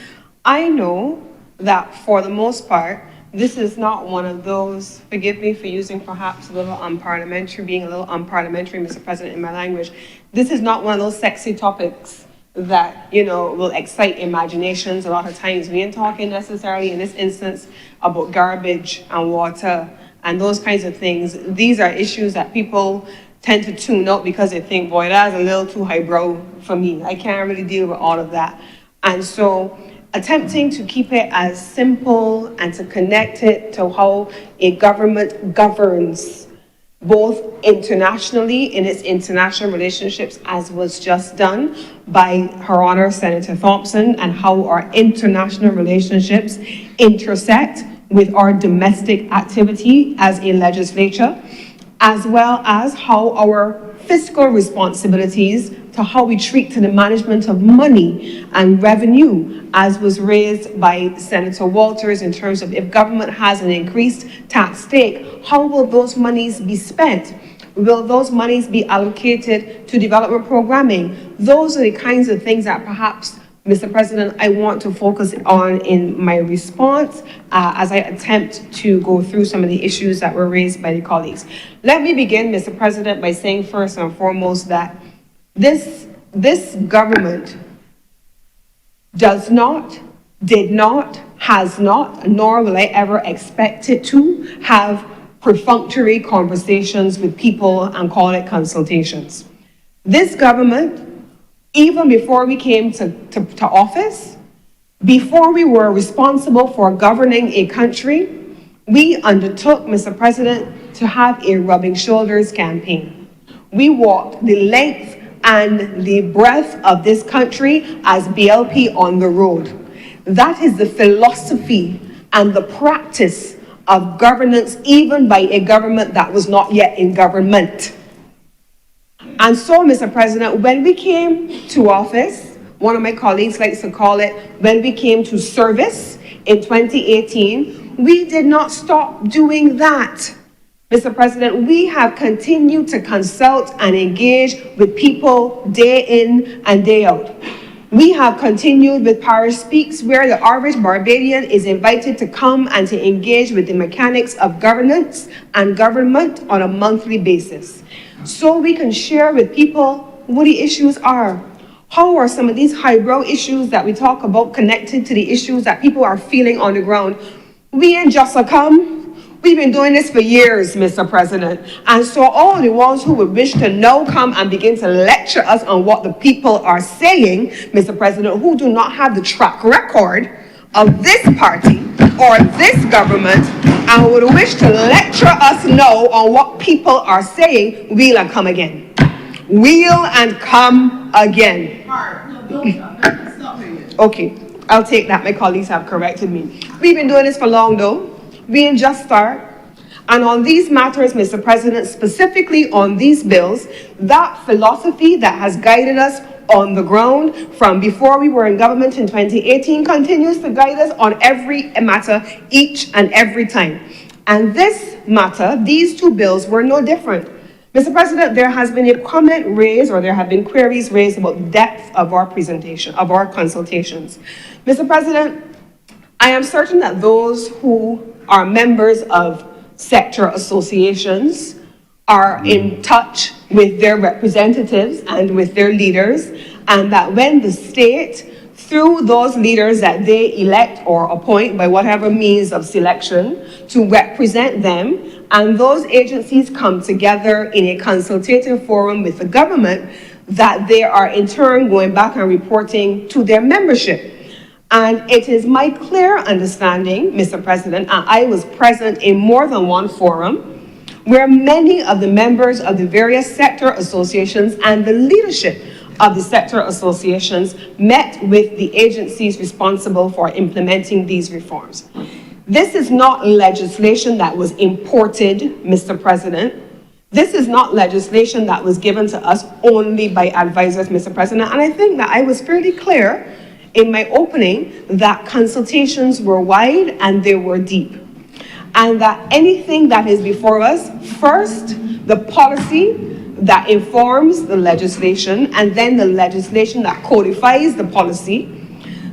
I know that for the most part, this is not one of those, forgive me for using perhaps a little unparliamentary, being a little unparliamentary, Mr. President, in my language. This is not one of those sexy topics that, will excite imaginations. A lot of times we ain't talking necessarily in this instance about garbage and water and those kinds of things. These are issues that people tend to tune out because they think, boy, that's a little too highbrow for me. I can't really deal with all of that. And so attempting to keep it as simple and to connect it to how a government governs both internationally in its international relationships, as was just done by Her Honour Senator Thompson, and how our international relationships intersect with our domestic activity as a legislature. as well as how our fiscal responsibilities to how we treat to the management of money and revenue, as was raised by Senator Walters in terms of if government has an increased tax stake, how will those monies be spent? Will those monies be allocated to development programming? Those are the kinds of things that perhaps, Mr. President, I want to focus on in my response as I attempt to go through some of the issues that were raised by the colleagues. Let me begin, Mr. President, by saying first and foremost that this government does not, did not, has not, nor will I ever expect it to have perfunctory conversations with people and call it consultations. This government, even before we came to office, before we were responsible for governing a country, we undertook, Mr. President, to have a rubbing shoulders campaign. We walked the length and the breadth of this country as BLP on the road. That is the philosophy and the practice of governance, even by a government that was not yet in government. And so, Mr. President, when we came to office, one of my colleagues likes to call it, when we came to service in 2018, we did not stop doing that. Mr. President, we have continued to consult and engage with people day in and day out. We have continued with Parish Speaks, where the average Barbadian is invited to come and to engage with the mechanics of governance and government on a monthly basis, so we can share with people what the issues are. How are some of these highbrow issues that we talk about connected to the issues that people are feeling on the ground? We ain't just come. We've been doing this for years, Mr. President. And so all the ones who would wish to now come and begin to lecture us on what the people are saying, Mr. President, who do not have the track record of this party or this government, and would wish to lecture us now on what people are saying, we'll and come again. We'll and come again. Okay, I'll take that. My colleagues have corrected me. We've been doing this for long, though. We didn't just start. And on these matters, Mr. President, specifically on these bills, that philosophy that has guided us on the ground from before we were in government in 2018 continues to guide us on every matter each and every time. And this matter, these two bills, were no different. Mr. President, there has been a comment raised, or there have been queries raised about the depth of our presentation, of our consultations. Mr. President, I am certain that those who are members of sector associations are in touch with their representatives and with their leaders, and that when the state, through those leaders that they elect or appoint by whatever means of selection to represent them, and those agencies come together in a consultative forum with the government, that they are in turn going back and reporting to their membership. And it is my clear understanding, Mr. President, and I was present in more than one forum, where many of the members of the various sector associations and the leadership of the sector associations met with the agencies responsible for implementing these reforms. This is not legislation that was imported, Mr. President. This is not legislation that was given to us only by advisors, Mr. President. And I think that I was fairly clear in my opening that consultations were wide and they were deep. And that anything that is before us, first, the policy that informs the legislation, and then the legislation that codifies the policy,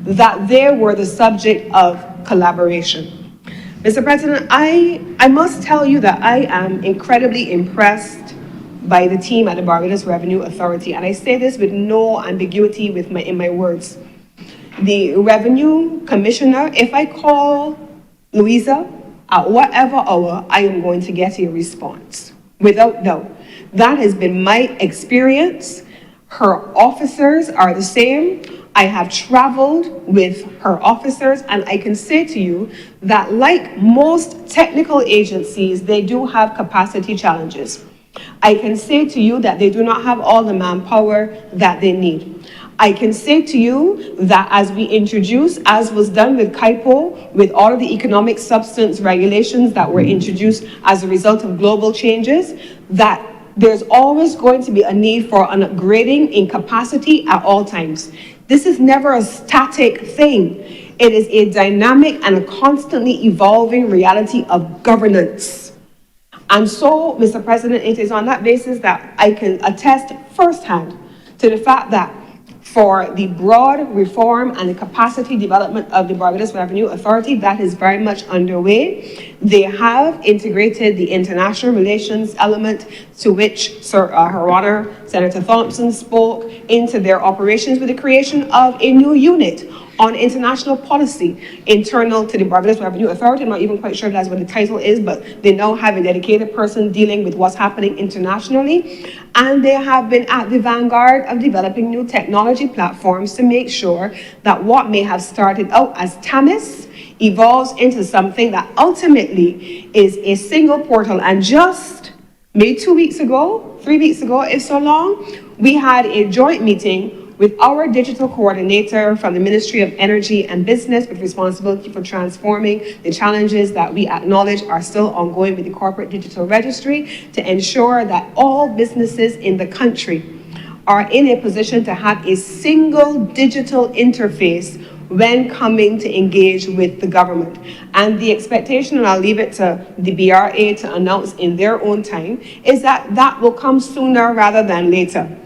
that they were the subject of collaboration. Mr. President, I must tell you that I am incredibly impressed by the team at the Barbados Revenue Authority, and I say this with no ambiguity in my words. The Revenue Commissioner, if I call Louisa at whatever hour, I am going to get a response, without doubt. That has been my experience. Her officers are the same. I have traveled with her officers, and I can say to you that like most technical agencies, they do have capacity challenges. I can say to you that they do not have all the manpower that they need. I can say to you that as we introduce, as was done with KIPO, with all of the economic substance regulations that were introduced as a result of global changes, that there's always going to be a need for an upgrading in capacity at all times. This is never a static thing. It is a dynamic and a constantly evolving reality of governance. And so, Mr. President, it is on that basis that I can attest firsthand to the fact that for the broad reform and the capacity development of the Barbados Revenue Authority, that is very much underway. They have integrated the international relations element to which Her Honor Senator Thompson spoke into their operations with the creation of a new unit on international policy internal to the Barbados Revenue Authority. I'm not even quite sure that's what the title is, but they now have a dedicated person dealing with what's happening internationally. And they have been at the vanguard of developing new technology platforms to make sure that what may have started out as TAMIS evolves into something that ultimately is a single portal. And just maybe 2 weeks ago, 3 weeks ago, if so long, we had a joint meeting with our digital coordinator from the Ministry of Energy and Business with responsibility for transforming the challenges that we acknowledge are still ongoing with the corporate digital registry to ensure that all businesses in the country are in a position to have a single digital interface when coming to engage with the government. And the expectation, and I'll leave it to the BRA to announce in their own time, is that that will come sooner rather than later.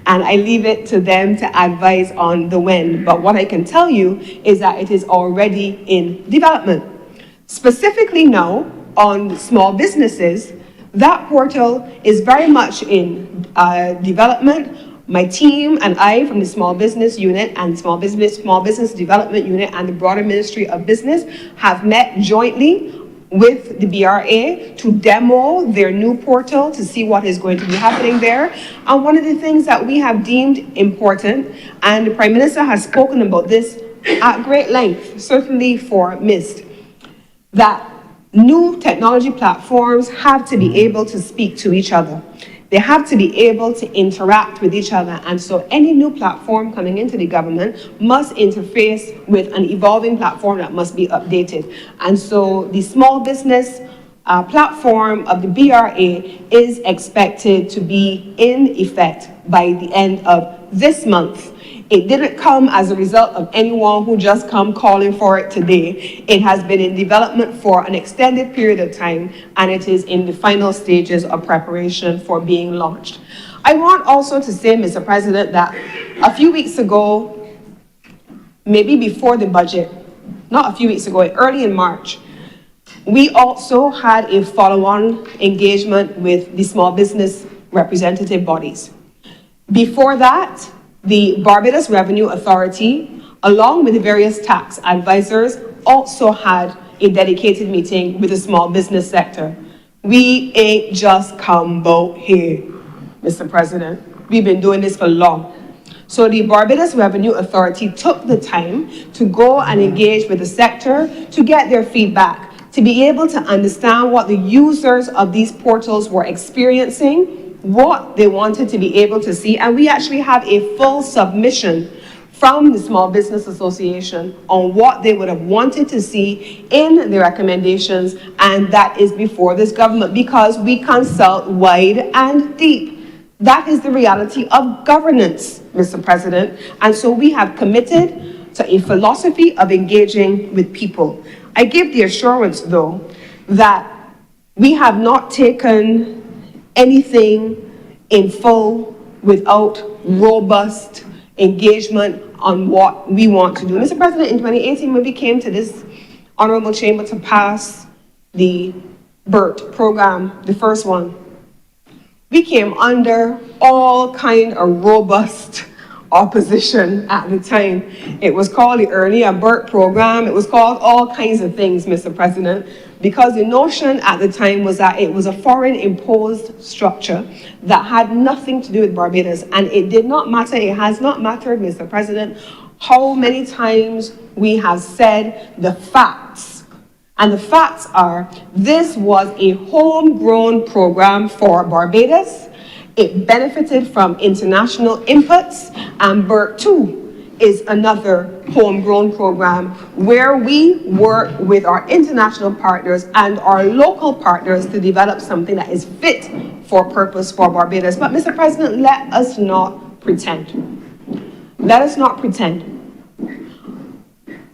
And I leave it to them to advise on the when. But what I can tell you is that it is already in development. Specifically now, on small businesses, that portal is very much in development. My team and I from the Small Business Unit and Small Business Development Unit and the broader Ministry of Business have met jointly with the BRA to demo their new portal to see what is going to be happening there. And one of the things that we have deemed important, and the Prime Minister has spoken about this at great length, certainly for MIST, that new technology platforms have to be able to speak to each other. They have to be able to interact with each other. And so any new platform coming into the government must interface with an evolving platform that must be updated. And so the small business platform of the BRA is expected to be in effect by the end of this month. It didn't come as a result of anyone who just come calling for it today. It has been in development for an extended period of time, and it is in the final stages of preparation for being launched. I want also to say, Mr. President, that a few weeks ago, maybe before the budget, not a few weeks ago, early in March, we also had a follow-on engagement with the small business representative bodies. Before that, the Barbados Revenue Authority, along with the various tax advisors, also had a dedicated meeting with the small business sector. We ain't just come about here, Mr. President. We've been doing this for long. So the Barbados Revenue Authority took the time to go and engage with the sector to get their feedback, to be able to understand what the users of these portals were experiencing, what they wanted to be able to see. And we actually have a full submission from the Small Business Association on what they would have wanted to see in the recommendations, and that is before this government, because we consult wide and deep. That is the reality of governance, Mr. President. And so we have committed to a philosophy of engaging with people. I give the assurance, though, that we have not taken anything in full without robust engagement on what we want to do. Mr. President, in 2018, when we came to this Honourable Chamber to pass the BERT program, the first one, we came under all kind of robust opposition at the time. It was called the Early and BERT program. It was called all kinds of things, Mr. President, because the notion at the time was that it was a foreign imposed structure that had nothing to do with Barbados. And it did not matter, it has not mattered, Mr. President, how many times we have said the facts. And the facts are, this was a homegrown program for Barbados. It benefited from international inputs, and BERT 2 is another homegrown program where we work with our international partners and our local partners to develop something that is fit for purpose for Barbados. But Mr. President, let us not pretend. Let us not pretend.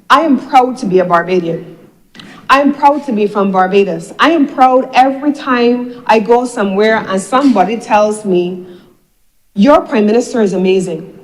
I am proud to be a Barbadian. I am proud to be from Barbados. I am proud every time I go somewhere and somebody tells me, your Prime Minister is amazing.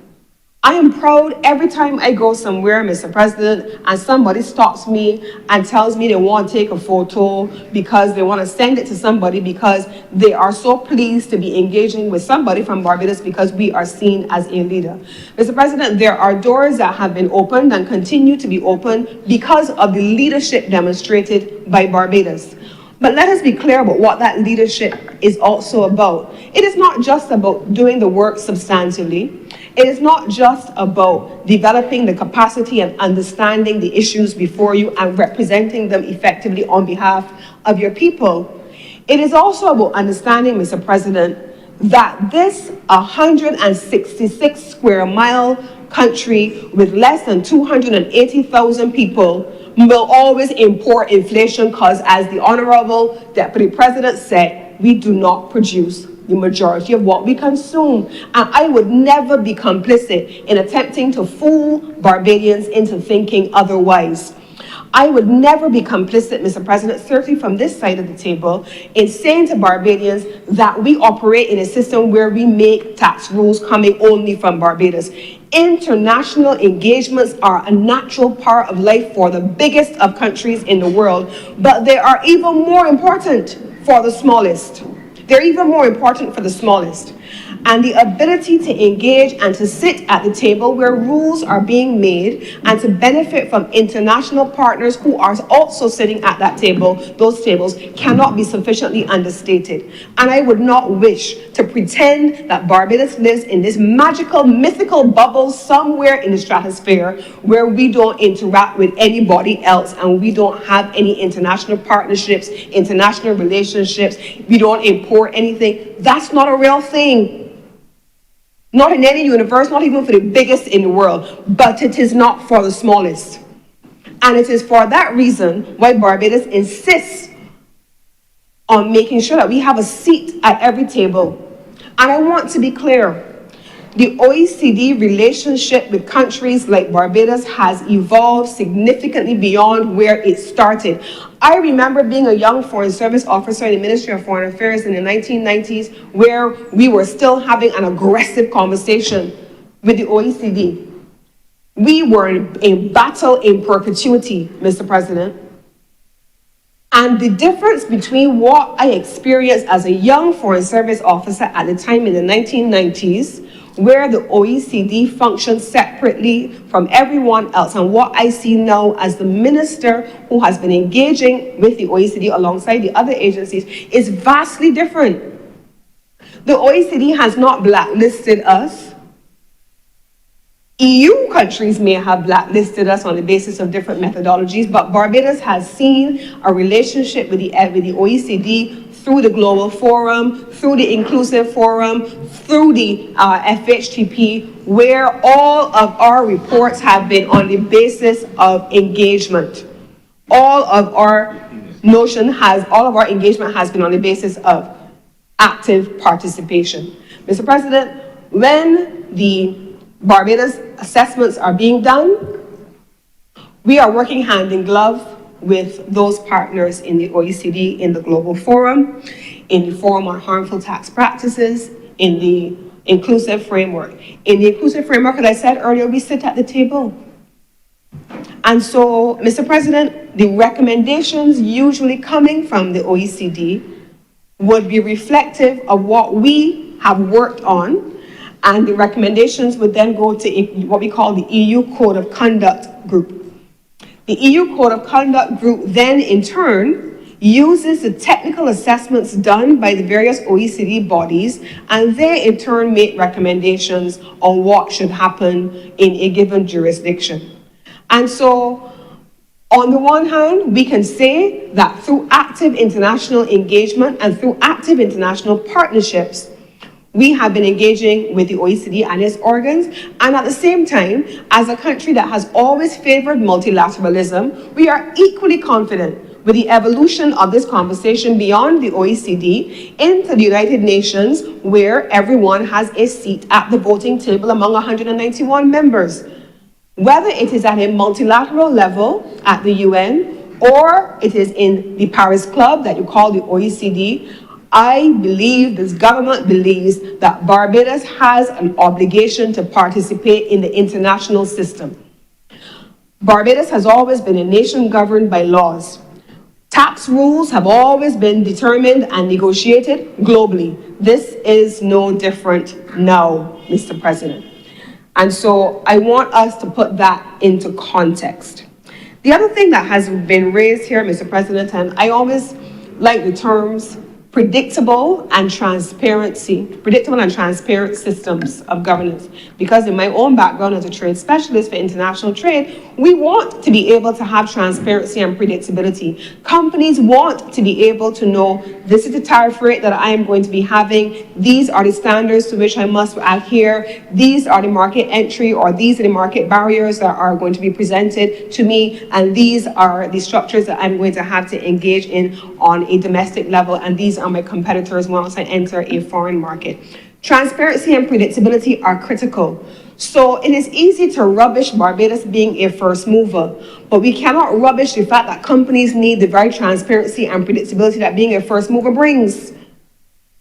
I am proud every time I go somewhere, Mr. President, and somebody stops me and tells me they want to take a photo because they want to send it to somebody because they are so pleased to be engaging with somebody from Barbados because we are seen as a leader. Mr. President, there are doors that have been opened and continue to be opened because of the leadership demonstrated by Barbados. But let us be clear about what that leadership is also about. It is not just about doing the work substantively. It is not just about developing the capacity and understanding the issues before you and representing them effectively on behalf of your people. It is also about understanding, Mr. President, that this 166 square mile country with less than 280,000 people will always import inflation because, as the Honourable Deputy President said, we do not produce the majority of what we consume. And I would never be complicit in attempting to fool Barbadians into thinking otherwise. I would never be complicit, Mr. President, certainly from this side of the table, in saying to Barbadians that we operate in a system where we make tax rules coming only from Barbados. International engagements are a natural part of life for the biggest of countries in the world, but they are even more important for the smallest. They're even more important for the smallest. And the ability to engage and to sit at the table where rules are being made and to benefit from international partners who are also sitting at that table, those tables, cannot be sufficiently understated. And I would not wish to pretend that Barbados lives in this magical, mythical bubble somewhere in the stratosphere where we don't interact with anybody else and we don't have any international partnerships, international relationships, we don't import anything. That's not a real thing. Not in any universe, not even for the biggest in the world, but it is not for the smallest. And it is for that reason why Barbados insists on making sure that we have a seat at every table. And I want to be clear, the OECD relationship with countries like Barbados has evolved significantly beyond where it started. I remember being a young Foreign Service officer in the Ministry of Foreign Affairs in the 1990s, where we were still having an aggressive conversation with the OECD. We were in battle in perpetuity, Mr. President. And the difference between what I experienced as a young Foreign Service officer at the time in the 1990s, where the OECD functioned separately from everyone else, and what I see now as the minister who has been engaging with the OECD alongside the other agencies is vastly different. The OECD has not blacklisted us. EU countries may have blacklisted us on the basis of different methodologies, but Barbados has seen a relationship with the OECD through the Global Forum, through the Inclusive Forum, through the FHTP, where all of our reports have been on the basis of engagement. All of our engagement has been on the basis of active participation. Mr. President, when the Barbados assessments are being done, we are working hand in glove with those partners in the OECD, in the Global Forum, in the Forum on Harmful Tax Practices, in the Inclusive Framework. In the Inclusive Framework, as I said earlier, we sit at the table. And so, Mr. President, the recommendations usually coming from the OECD would be reflective of what we have worked on, and the recommendations would then go to what we call the EU Code of Conduct Group. The EU Code of Conduct Group then, in turn, uses the technical assessments done by the various OECD bodies, and they, in turn, make recommendations on what should happen in a given jurisdiction. And so, on the one hand, we can say that through active international engagement and through active international partnerships, We have been engaging with the OECD and its organs, and at the same time, as a country that has always favored multilateralism, we are equally confident with the evolution of this conversation beyond the OECD into the United Nations, where everyone has a seat at the voting table among 191 members. Whether it is at a multilateral level at the UN, or it is in the Paris Club that you call the OECD, I believe, this government believes, that Barbados has an obligation to participate in the international system. Barbados has always been a nation governed by laws. Tax rules have always been determined and negotiated globally. This is no different now, Mr. President. And so I want us to put that into context. The other thing that has been raised here, Mr. President, and I always like the terms predictable and transparent systems of governance. Because in my own background as a trade specialist for international trade, we want to be able to have transparency and predictability. Companies want to be able to know, this is the tariff rate that I am going to be having, these are the standards to which I must adhere, these are the market entry, or these are the market barriers that are going to be presented to me, and these are the structures that I'm going to have to engage in on a domestic level, and these are my competitors once I enter a foreign market. Transparency and predictability are critical. So it is easy to rubbish Barbados being a first mover, but we cannot rubbish the fact that companies need the very transparency and predictability that being a first mover brings.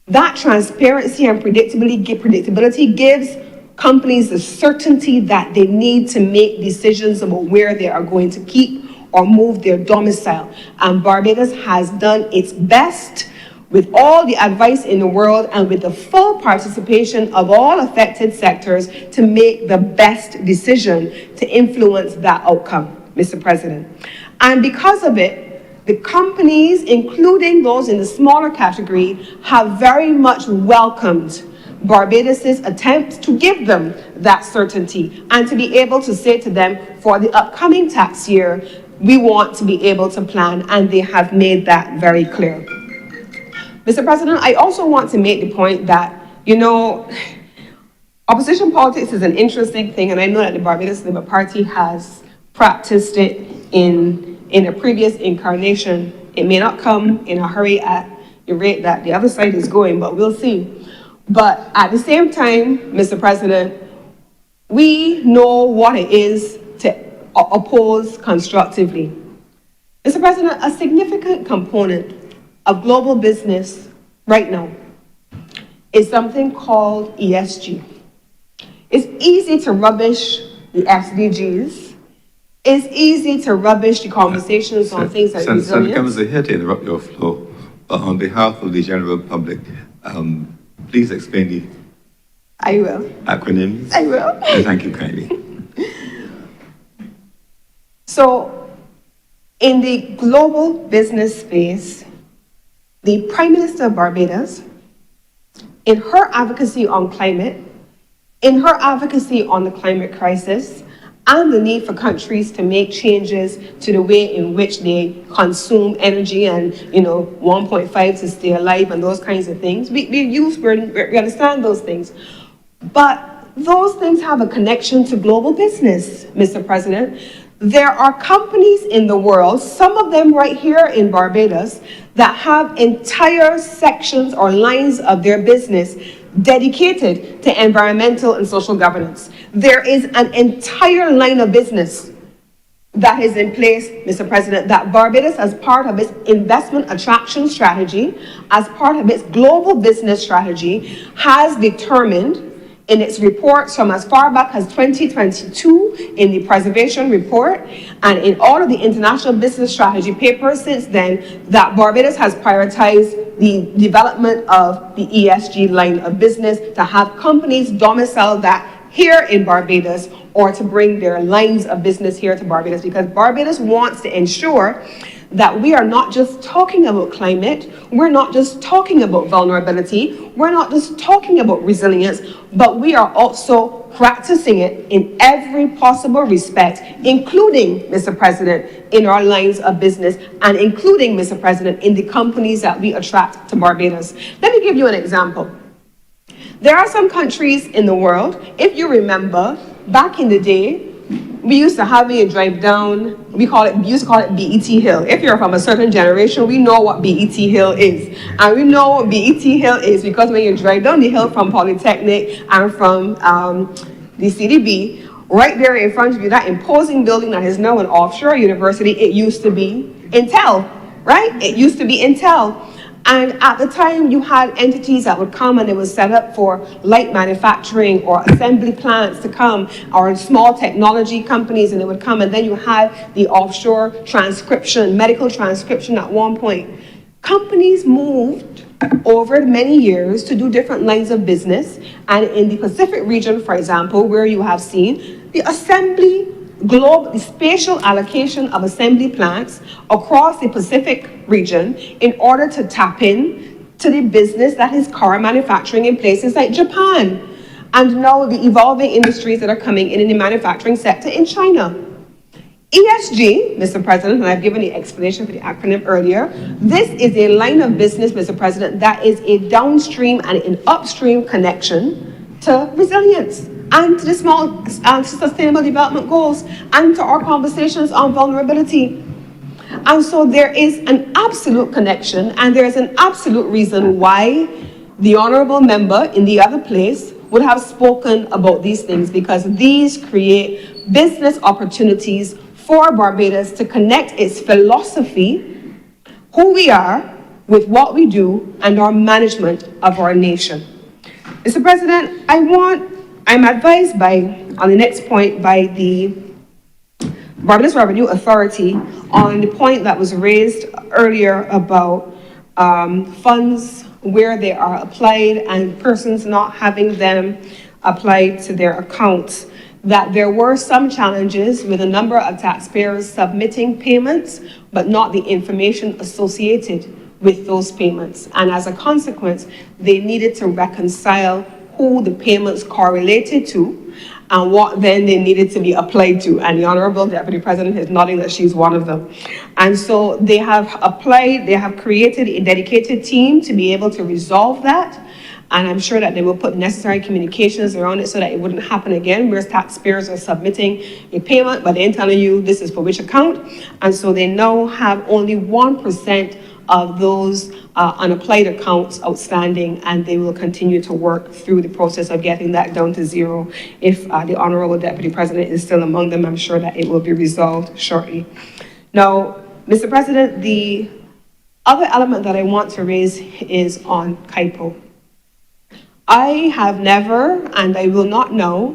That transparency and predictability gives companies the certainty that they need to make decisions about where they are going to keep or move their domicile. And Barbados has done its best with all the advice in the world and with the full participation of all affected sectors to make the best decision to influence that outcome, Mr. President. And because of it, the companies, including those in the smaller category, have very much welcomed Barbados's attempts to give them that certainty and to be able to say to them, for the upcoming tax year, we want to be able to plan, and they have made that very clear. Mr. President, I also want to make the point that, opposition politics is an interesting thing, and I know that the Barbados Labour Party has practiced it in a previous incarnation. It may not come in a hurry at the rate that the other side is going, but we'll see. But at the same time, Mr. President, we know what it is to oppose constructively. Mr. President, a significant component of global business right now is something called ESG. It's easy to rubbish the SDGs. It's easy to rubbish the conversations on things like resilience. Senator Cummins, I hate to interrupt your flow, but on behalf of the general public, please explain the acronyms. I will. Thank you kindly. So, in the global business space, the Prime Minister of Barbados, in her advocacy on climate, in her advocacy on the climate crisis, and the need for countries to make changes to the way in which they consume energy and, 1.5 to stay alive and those kinds of things. We understand those things. But those things have a connection to global business, Mr. President. There are companies in the world, some of them right here in Barbados, that have entire sections or lines of their business dedicated to environmental and social governance. There is an entire line of business that is in place, Mr. President, that Barbados, as part of its investment attraction strategy, as part of its global business strategy, has determined in its reports from as far back as 2022 in the preservation report and in all of the international business strategy papers since then, that Barbados has prioritized the development of the ESG line of business to have companies domicile that here in Barbados or to bring their lines of business here to Barbados, because Barbados wants to ensure that we are not just talking about climate, we're not just talking about vulnerability, we're not just talking about resilience, but we are also practicing it in every possible respect, including, Mr. President, in our lines of business, and including, Mr. President, in the companies that we attract to Barbados. Let me give you an example. There are some countries in the world, if you remember, back in the day, we used to have a drive down, we used to call it BET Hill. If you're from a certain generation, we know what BET Hill is. And we know what BET Hill is because when you drive down the hill from Polytechnic and from the CDB, right there in front of you, that imposing building that is now an offshore university, it used to be Intel, right? It used to be Intel. And at the time, you had entities that would come and they would set up for light manufacturing or assembly plants to come, or small technology companies, and they would come. And then you had the offshore transcription, medical transcription at one point. Companies moved over many years to do different lines of business. And in the Pacific region, for example, where you have seen the assembly the spatial allocation of assembly plants across the Pacific region in order to tap in to the business that is car manufacturing in places like Japan, and now the evolving industries that are coming in the manufacturing sector in China. ESG, Mr. President, and I've given the explanation for the acronym earlier, this is a line of business, Mr. President, that is a downstream and an upstream connection to resilience and to the small sustainable development goals and to our conversations on vulnerability. And so there is an absolute connection, and there is an absolute reason why the honourable member in the other place would have spoken about these things, because these create business opportunities for Barbados to connect its philosophy, who we are, with what we do, and our management of our nation. Mr. President, I'm advised on the next point by the Barbados Revenue Authority on the point that was raised earlier about funds where they are applied and persons not having them applied to their accounts, that there were some challenges with a number of taxpayers submitting payments, but not the information associated with those payments. And as a consequence, they needed to reconcile who the payments correlated to and what then they needed to be applied to. And the Honourable Deputy President is nodding that she's one of them. And so they have created a dedicated team to be able to resolve that. And I'm sure that they will put necessary communications around it so that it wouldn't happen again, where taxpayers are submitting a payment, but they're telling you this is for which account. And so they now have only 1% of those unapplied accounts outstanding, and they will continue to work through the process of getting that down to zero. If the Honourable Deputy President is still among them, I'm sure that it will be resolved shortly. Now, Mr. President, the other element that I want to raise is on KIPO. I have never, and I will not now,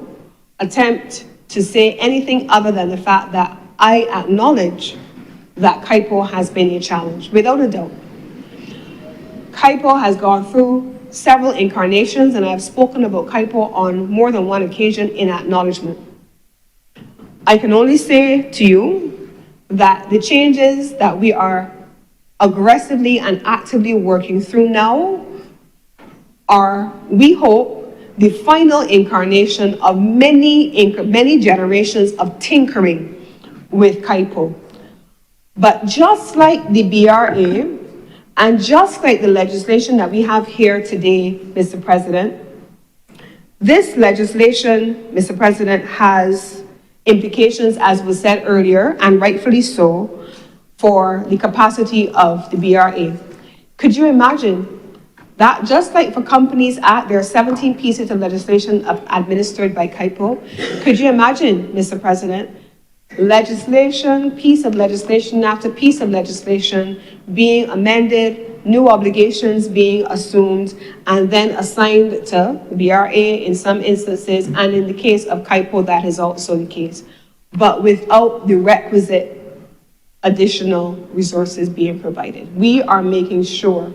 attempt to say anything other than the fact that I acknowledge that KIPO has been a challenge, without a doubt. KIPO has gone through several incarnations, and I've spoken about KIPO on more than one occasion in acknowledgement. I can only say to you that the changes that we are aggressively and actively working through now are, we hope, the final incarnation of many generations of tinkering with KIPO. But just like the BRA, and just like the legislation that we have here today, Mr. President, this legislation, Mr. President, has implications, as was said earlier, and rightfully so, for the capacity of the BRA. Could you imagine that just like for Companies Act, there are 17 pieces of legislation administered by KIPO? Could you imagine, Mr. President, legislation, piece of legislation after piece of legislation being amended, new obligations being assumed, and then assigned to the BRA in some instances, and in the case of KIPO, that is also the case, but without the requisite additional resources being provided. We are making sure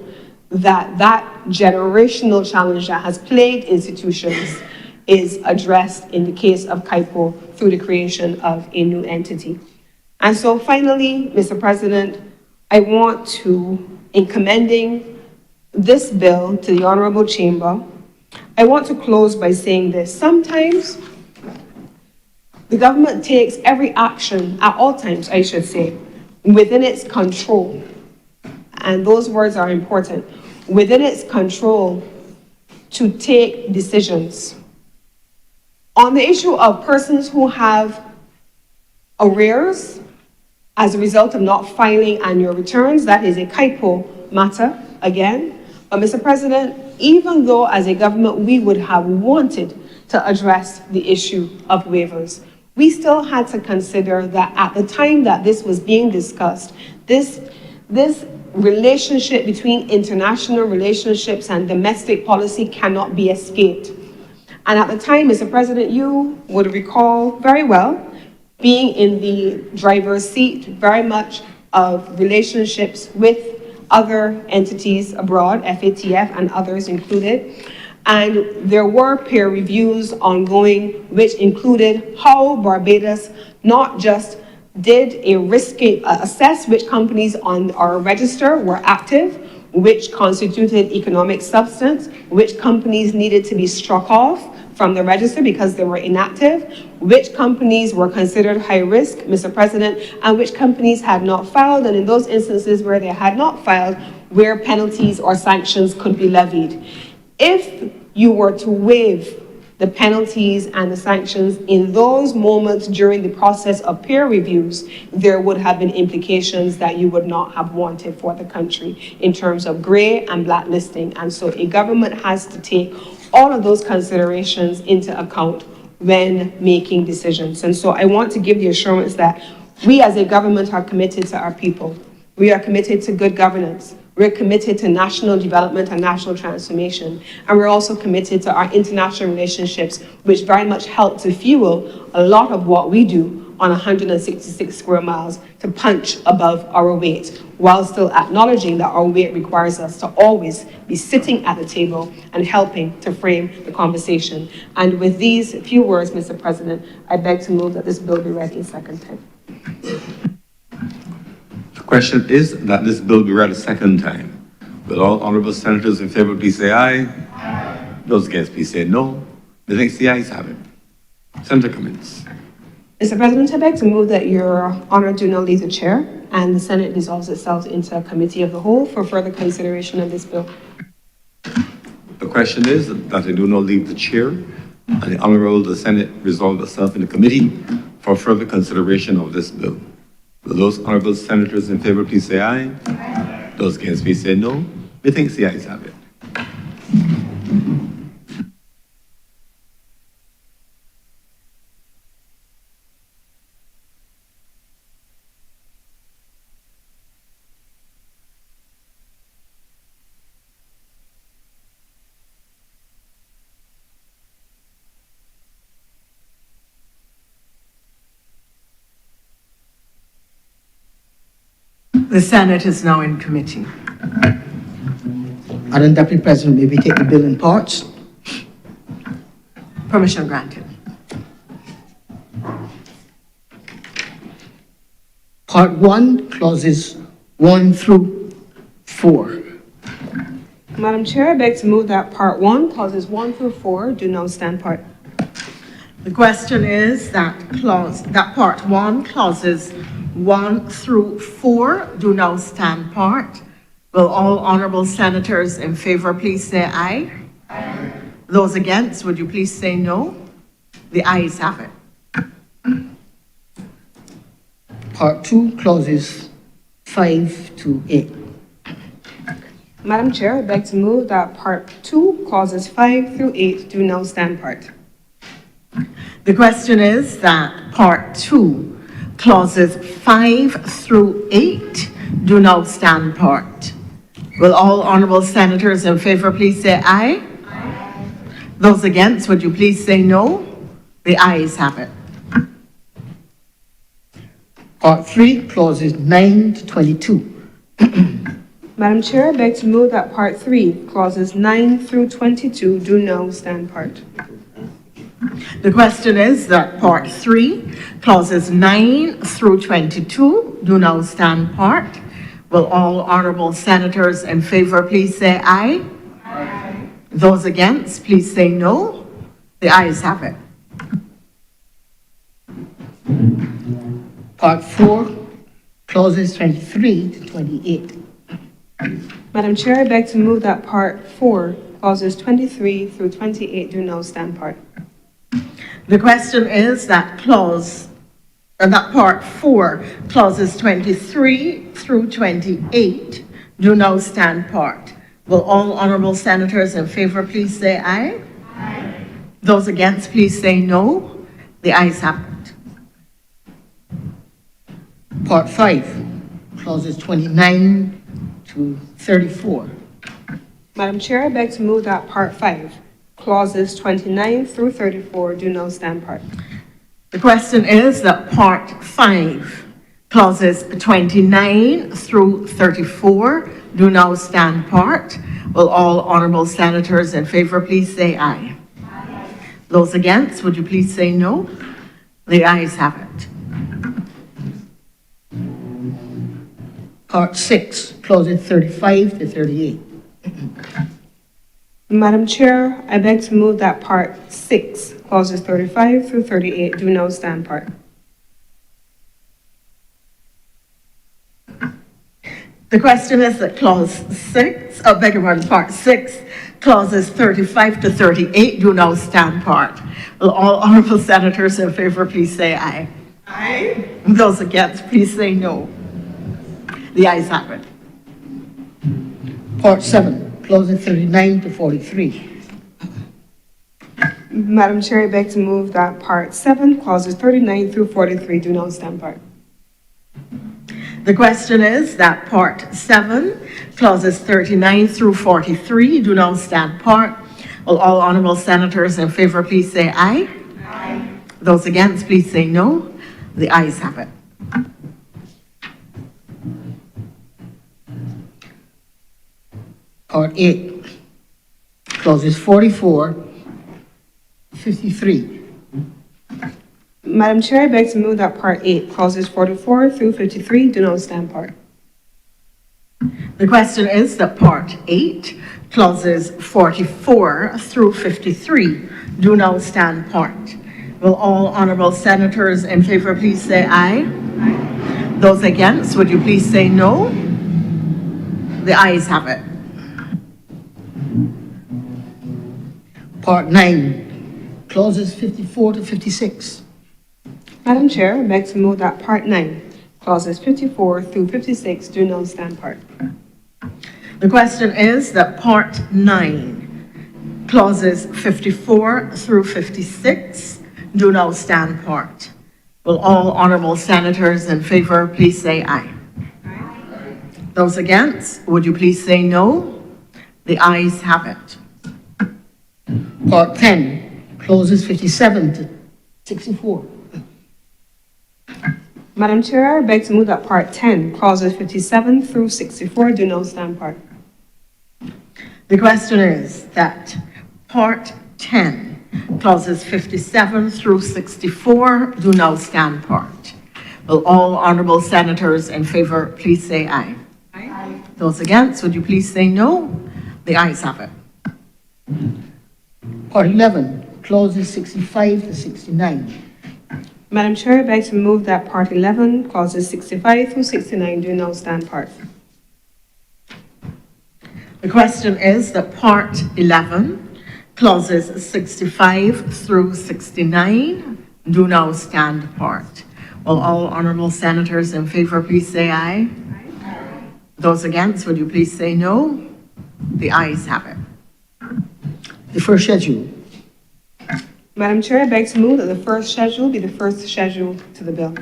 that that generational challenge that has plagued institutions is addressed in the case of KIPO through the creation of a new entity. And so finally, Mr. President, I want to, in commending this bill to the Honourable Chamber, I want to close by saying this. Sometimes the government takes every action, at all times, I should say, within its control, and those words are important, within its control to take decisions. On the issue of persons who have arrears as a result of not filing annual returns, that is a KIPO matter again. But Mr. President, even though as a government we would have wanted to address the issue of waivers, we still had to consider that at the time that this was being discussed, this relationship between international relationships and domestic policy cannot be escaped. And at the time, Mr. President, you would recall very well being in the driver's seat very much of relationships with other entities abroad, FATF and others included. And there were peer reviews ongoing, which included how Barbados not just did assess which companies on our register were active, which constituted economic substance, which companies needed to be struck off from the register because they were inactive, which companies were considered high risk, Mr. President, and which companies had not filed, and in those instances where they had not filed, where penalties or sanctions could be levied. If you were to waive the penalties and the sanctions in those moments during the process of peer reviews, there would have been implications that you would not have wanted for the country in terms of grey and blacklisting. And so a government has to take all of those considerations into account when making decisions. And so I want to give the assurance that we as a government are committed to our people. We are committed to good governance. We're committed to national development and national transformation. And we're also committed to our international relationships, which very much help to fuel a lot of what we do on 166 square miles to punch above our weight, while still acknowledging that our weight requires us to always be sitting at the table and helping to frame the conversation. And with these few words, Mr. President, I beg to move that this bill be read a second time. The question is that this bill be read a second time. Will all honourable senators in favour please say aye? Aye. Those against please say no. The next the ayes have it. Senator Cummins. Mr. President, I beg to move that your honour do not leave the chair and the Senate dissolves itself into a committee of the whole for further consideration of this bill. The question is that I do not leave the chair and the Honourable the Senate resolve itself in the committee for further consideration of this bill. Will those honourable senators in favour please say aye? Aye. Those against please say no. Methinks the ayes have it. The Senate is now in committee. Madam Deputy President, may we take the bill in parts? Permission granted. Part 1, clauses 1 through 4. Madam Chair, I beg to move that Part 1, clauses 1 through 4 do now stand part. The question is that Part 1, clauses 1 through 4 do now stand part. Will all honourable senators in favour please say aye? Aye. Those against, would you please say no? The ayes have it. Part 2, clauses 5 to 8. Madam Chair, I beg to move that Part 2, clauses 5 through 8 do now stand part. The question is that Part 2, clauses 5 through 8 do now stand part. Will all honourable senators in favour please say aye? Aye. Those against, would you please say no? The ayes have it. Part 3, clauses 9 to 22. Madam Chair, I beg to move that Part 3, clauses 9 through 22 do now stand part. The question is that Part 3, clauses 9 through 22 do now stand part. Will all honourable senators in favour please say aye? Aye. Those against, please say no. The ayes have it. Part 4, clauses 23 to 28. Madam Chair, I beg to move that Part 4, clauses 23 through 28 do now stand part. The question is that that part 4, clauses 23 through 28 do now stand part. Will all honourable senators in favour please say aye? Aye. Those against please say no. The ayes have it. Part 5, clauses 29 to 34. Madam Chair, I beg to move that Part 5, clauses 29 through 34 do now stand part. The question is that part 5, clauses 29 through 34 do now stand part. Will all honourable senators in favour please say aye? Aye. Those against, would you please say no? The ayes have it. Part 6, clauses 35 to 38. Madam Chair, I beg to move that Part 6, clauses 35 through 38 do now stand part. The question is that part 6, clauses 35 to 38 do now stand part. Will all honourable senators in favour please say aye? Aye. Those against, please say no. The ayes have it. Part 7, clauses 39 to 43. Madam Chair, I beg to move that Part 7, clauses 39 through 43 do now stand part. The question is that part 7, clauses 39 through 43 do now stand part. Will all honourable senators in favour please say aye? Aye. Those against, please say no. The ayes have it. Part 8, clauses 44 to 53. Madam Chair, I beg to move that Part 8, clauses 44 through 53 do not stand part. The question is that part 8, clauses 44 through 53 do now stand part. Will all honourable senators in favour please say aye? Aye. Those against, would you please say no? The ayes have it. Part 9, clauses 54 to 56. Madam Chair, I beg to move that Part 9, clauses 54 through 56 do not stand part. The question is that part 9, clauses 54 through 56 do now stand part. Will all honourable senators in favour please say aye? Aye. Those against, would you please say no? The ayes have it. Part 10, clauses 57 to 64. Madam Chair, I beg to move that Part 10, clauses 57 through 64 do not stand part. The question is that part 10, clauses 57 through 64 do now stand part. Will all honourable senators in favour please say aye? Aye. Those against, would you please say no? The ayes have it. Part 11, clauses 65 to 69. Madam Chair, I beg to move that Part 11, clauses 65 through 69 do not stand part. The question is that part 11, clauses 65 through 69 do now stand part. Will all honourable senators in favour please say aye? Aye. Those against, would you please say no? The ayes have it. The first schedule. Madam Chair, I beg to move that the first schedule be the first schedule to the bill.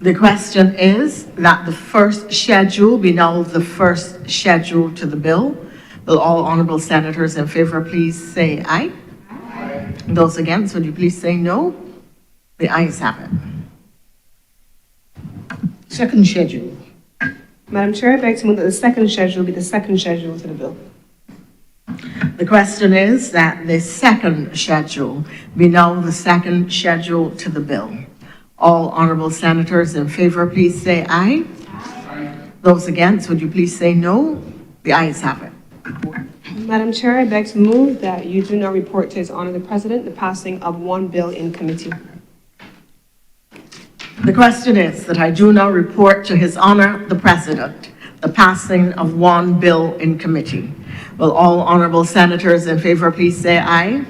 The question is that the first schedule be now the first schedule to the bill. Will all honourable senators in favour please say aye? Aye. Those against, would you please say no? The ayes have it. Second schedule. Madam Chair, I beg to move that the second schedule be the second schedule to the bill. The question is that the second schedule be now the second schedule to the bill. All honourable senators in favour please say aye. Aye. Those against, would you please say no? The ayes have it. Madam Chair, I beg to move that you do not report to His Honour the President the passing of one bill in committee. The question is that I do now report to His Honour the President the passing of one bill in committee. Will all honorable senators in favor please say aye?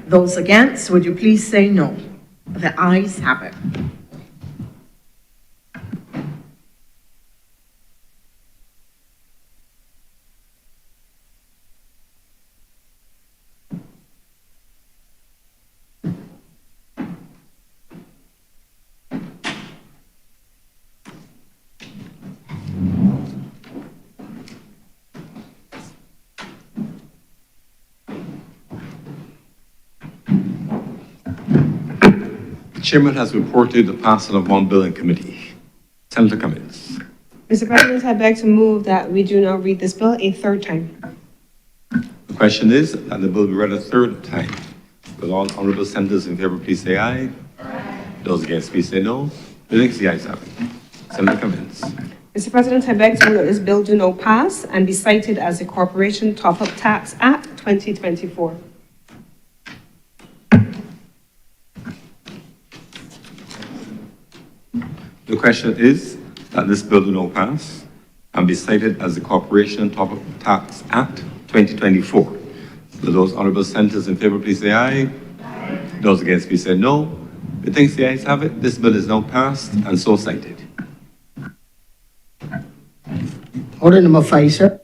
Those against, would you please say no? The ayes have it. The chairman has reported the passing of one bill in committee. Senator Cummings. Mr. President, I beg to move that we do not read this bill a third time. The question is that the bill be read a third time. Will all honorable senators in favor please say aye? Those against please say no. The ayes have it. Senator Cummings. Mr. President, I beg to move that this bill do not pass and be cited as the Corporation Top-Up Tax Act 2024. The question is that this bill do not pass and be cited as the Corporation Top-Up Tax Act 2024. Will those honorable senators in favor please say aye? Those against please say no. The ayes have it. This bill is now passed and so cited. Order number 5, sir.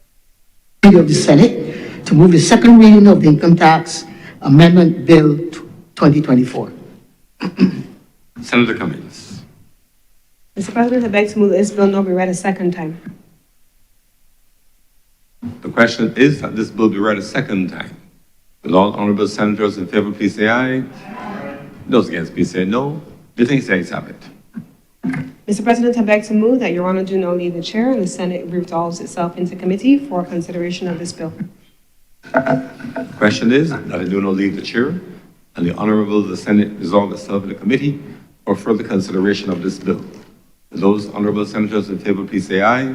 Leader of the Senate to move the second reading of the Income Tax Amendment Bill 2024. Senator Cummings. Mr. President, I beg to move that this bill not be read a second time. The question is that this bill be read a second time. Will all honorable senators in favor please say aye? Those against please say no. The ayes have it. Mr. President, I beg to move that Your Honor do not leave the chair and the Senate resolves itself into committee for consideration of this bill. The question is that I do not leave the chair and the Honourable the Senate resolve itself in the committee for further consideration of this bill. Those honourable senators in favor please say aye.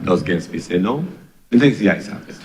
Those against please say no. The ayes have it.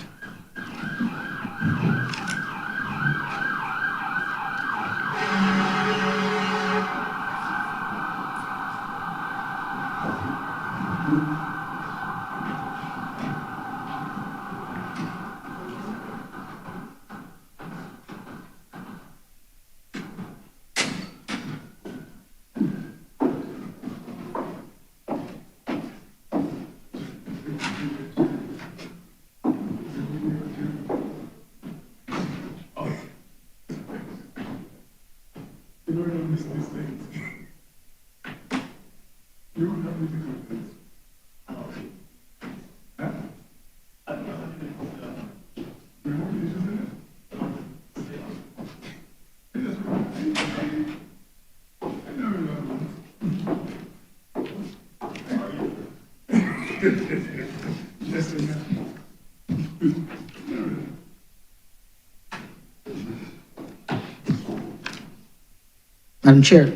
Madam Chair,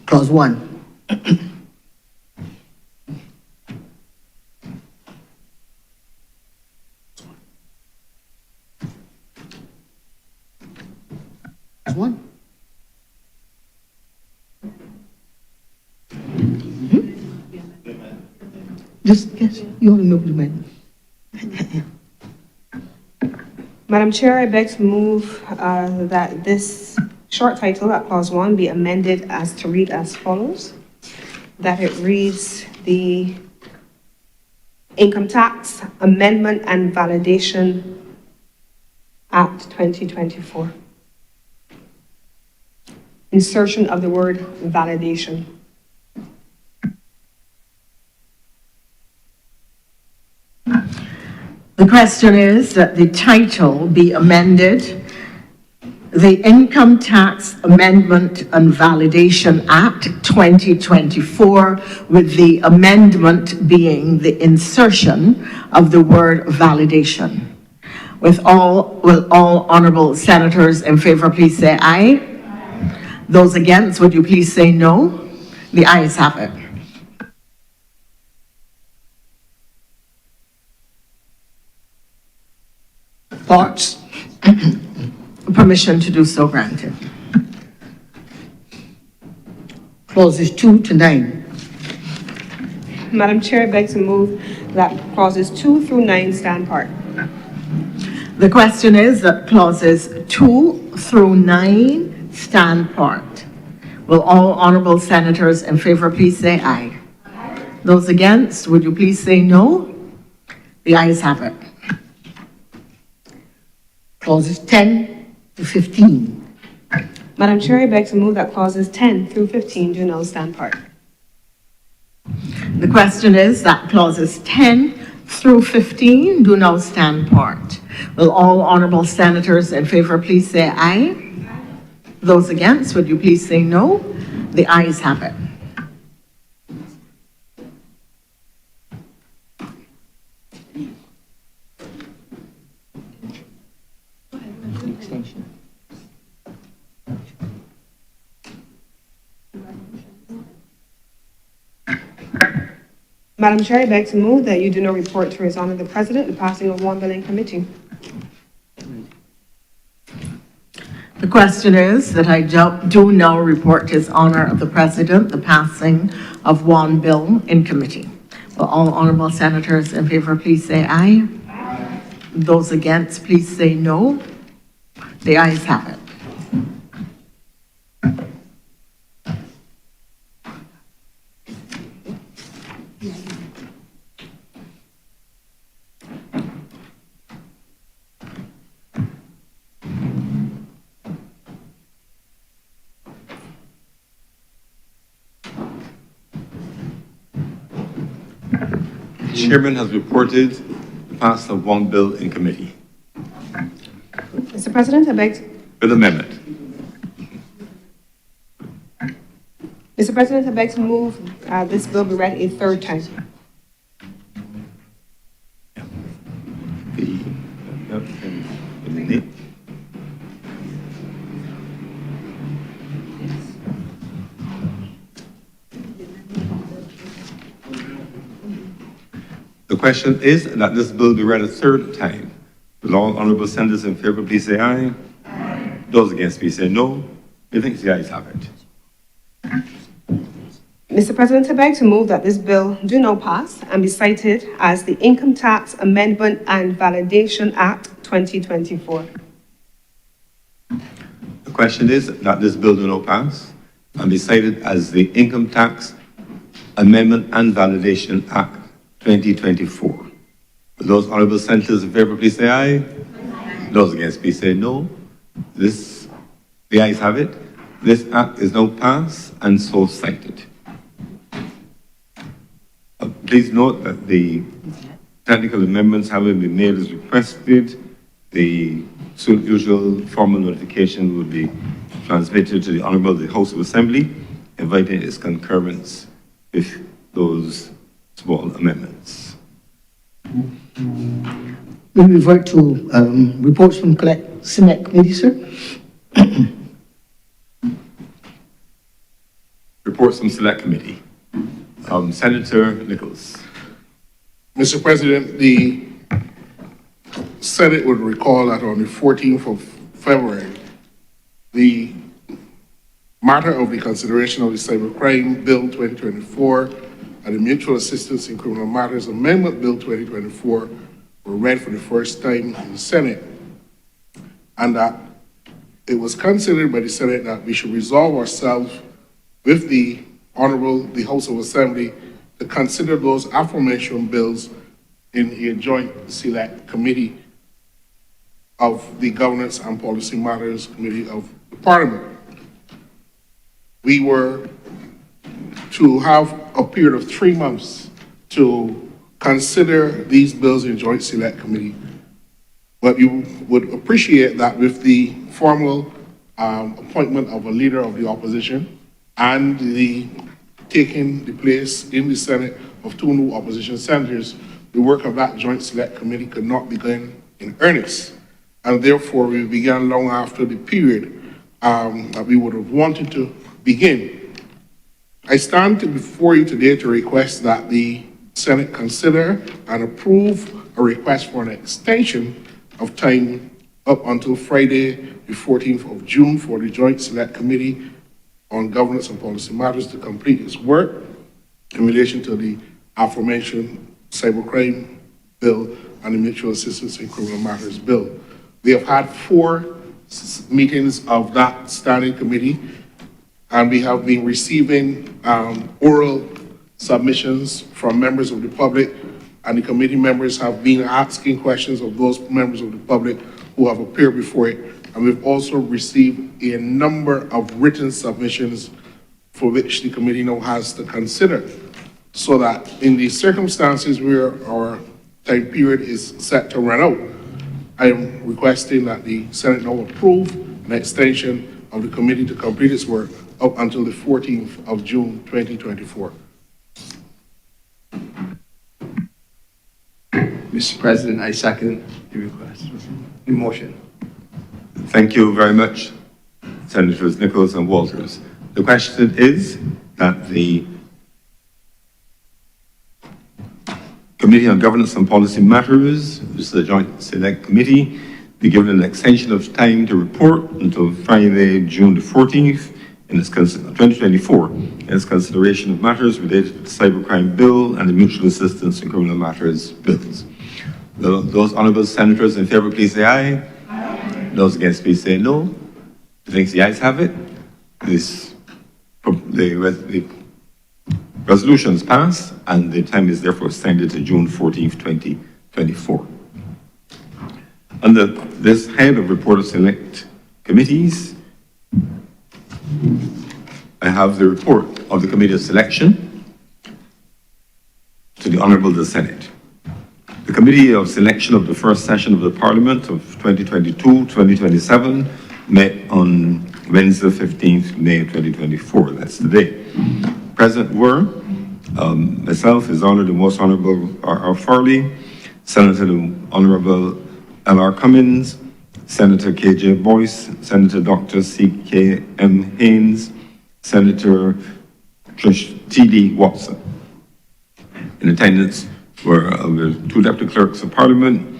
Clause 1. Clause 1. Just, yes, you only know the amendment. Madam Chair, I beg to move that this short title at Clause 1 be amended as to read as follows. That it reads the Income Tax Amendment and Validation Act 2024. Insertion of the word validation. The question is that the title be amended, the Income Tax Amendment and Validation Act 2024, with the amendment being the insertion of the word validation. Will all honourable senators in favour please say aye? Those against, would you please say no? The ayes have it. Thoughts? Permission to do so granted. Clauses 2 to 9. Madam Chair, I beg to move that clauses 2 through 9 stand part. The question is that clauses 2 through 9 stand part. Will all honourable senators in favour please say aye? Those against, would you please say no? The ayes have it. Clauses 10 to 15. Madam Chair, I beg to move that clauses 10 through 15 do now stand part. The question is that clauses 10 through 15 do now stand part. Will all honourable senators in favour please say aye? Those against, would you please say no? The ayes have it. Madam Chair, I beg to move that you do not report to His Honour the President the passing of one bill in committee. The question is that I do now report to His Honour the President the passing of one bill in committee. Will all honourable senators in favour please say aye? Those against, please say no. The ayes have it. The chairman has reported the pass of one bill in committee. Mr. President, I beg to... Bill amendment. Mr. President, I beg to move this bill be read a third time. The question is that this bill be read a third time. Will all honourable senators in favour please say aye? Those against please say no. Methinks the ayes have it. Mr. President, I beg to move that this bill do now pass and be cited as the Income Tax Amendment and Validation Act 2024. The question is that this bill do not pass and be cited as the Income Tax Amendment and Validation Act 2024. Will those honourable senators in favour please say aye? Those against please say no. The ayes have it. This act is now passed and so cited. Please note that the technical amendments having been made as requested, the usual formal notification will be transmitted to the Honourable the House of Assembly, inviting its concurrence with those small amendments. We revert to reports from Select Committee, sir. Reports from Select Committee. Senator Nichols. Mr. President, the Senate would recall that on the 14th of February, the matter of the consideration of the Cybercrime Bill 2024 and the Mutual Assistance in Criminal Matters Amendment Bill 2024 were read for the first time in the Senate, and that it was considered by the Senate that we should resolve ourselves with the Honourable the House of Assembly to consider those aforementioned bills in a joint select committee of the Governance and Policy Matters Committee of the Parliament. We were to have a period of 3 months to consider these bills in joint select committee. But you would appreciate that with the formal appointment of a leader of the opposition and the taking the place in the Senate of 2 new opposition senators, the work of that joint select committee could not begin in earnest. And therefore, we began long after the period that we would have wanted to begin. I stand before you today to request that the Senate consider and approve a request for an extension of time up until Friday, the 14th of June for the Joint Select Committee on Governance and Policy Matters to complete its work in relation to the aforementioned Cybercrime Bill and the Mutual Assistance in Criminal Matters Bill. We have had 4 meetings of that standing committee, and we have been receiving oral submissions from members of the public, and the committee members have been asking questions of those members of the public who have appeared before it. And we've also received a number of written submissions for which the committee now has to consider. So that in the circumstances where our time period is set to run out, I am requesting that the Senate now approve an extension of the committee to complete its work up until the 14th of June, 2024. Mr. President, I second the request, the motion. Thank you very much, Senators Nichols and Walters. The question is that the Committee on Governance and Policy Matters, this is a joint select committee, be given an extension of time to report until Friday, June the 14th, in its 2024, in its consideration of matters related to the Cybercrime Bill and the Mutual Assistance in Criminal Matters bills. Those honourable senators in favour, please say aye. Aye. Those against, please say no. I think the ayes have it. The resolution is passed, and the time is therefore extended to June 14th, 2024. Under this head of report of select committees, I have the report of the Committee of Selection to the Honourable the Senate. The Committee of Selection of the first session of the Parliament of 2022-2027 met on Wednesday, 15th May 2024. That's today. Present were myself, His Honour the Most Honourable R.R. Farley, Senator the Honourable L.R. Cummins, Senator K.J. Boyce, Senator Dr. C.K.M. Haynes, Senator T.D. Watson. In attendance were the 2 Deputy Clerks of Parliament,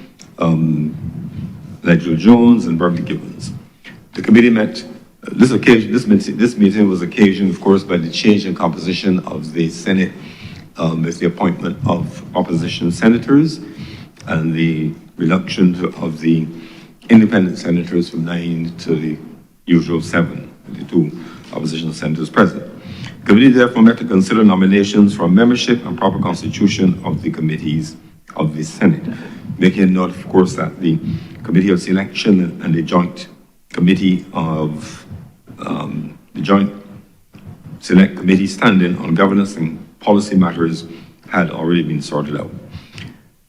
Nigel Jones and Bertie Gibbons. The committee met. This meeting was occasioned, of course, by the change in composition of the Senate with the appointment of opposition senators and the reduction of the independent senators from 9 to the usual 7, the 2 opposition senators present. The committee therefore met to consider nominations for membership and proper constitution of the committees of the Senate, making note, of course, that the Committee of Selection and the Joint Committee of the Joint Select Committee standing on governance and policy matters had already been sorted out.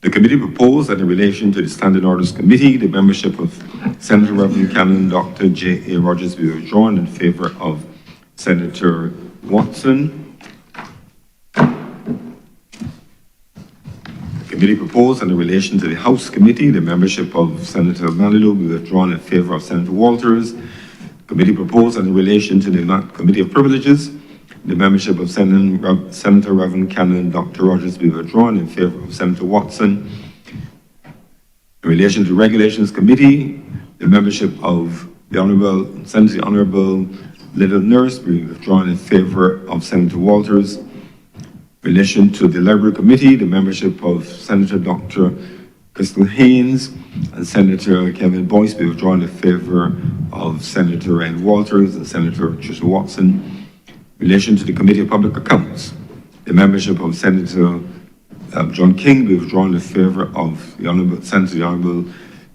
The committee proposed that in relation to the Standing Orders Committee, the membership of Senator Reverend Canon Dr. J.A. Rogers be withdrawn in favor of Senator Watson. The committee proposed that in relation to the House Committee, the membership of Senator Manilow be withdrawn in favor of Senator Walters. The committee proposed that in relation to the Committee of Privileges, the membership of Senator Reverend Canon Dr. Rogers be withdrawn in favor of Senator Watson. In relation to the Regulations Committee, the membership of the Honourable Little Nurse be withdrawn in favor of Senator Walters. In relation to the Library Committee, the membership of Senator Dr. Crystal Haynes and Senator Kevin Boyce be withdrawn in favor of Senator Rand Walters and Senator Tricia Watson. In relation to the Committee of Public Accounts, the membership of Senator John King be withdrawn in favor of the Honourable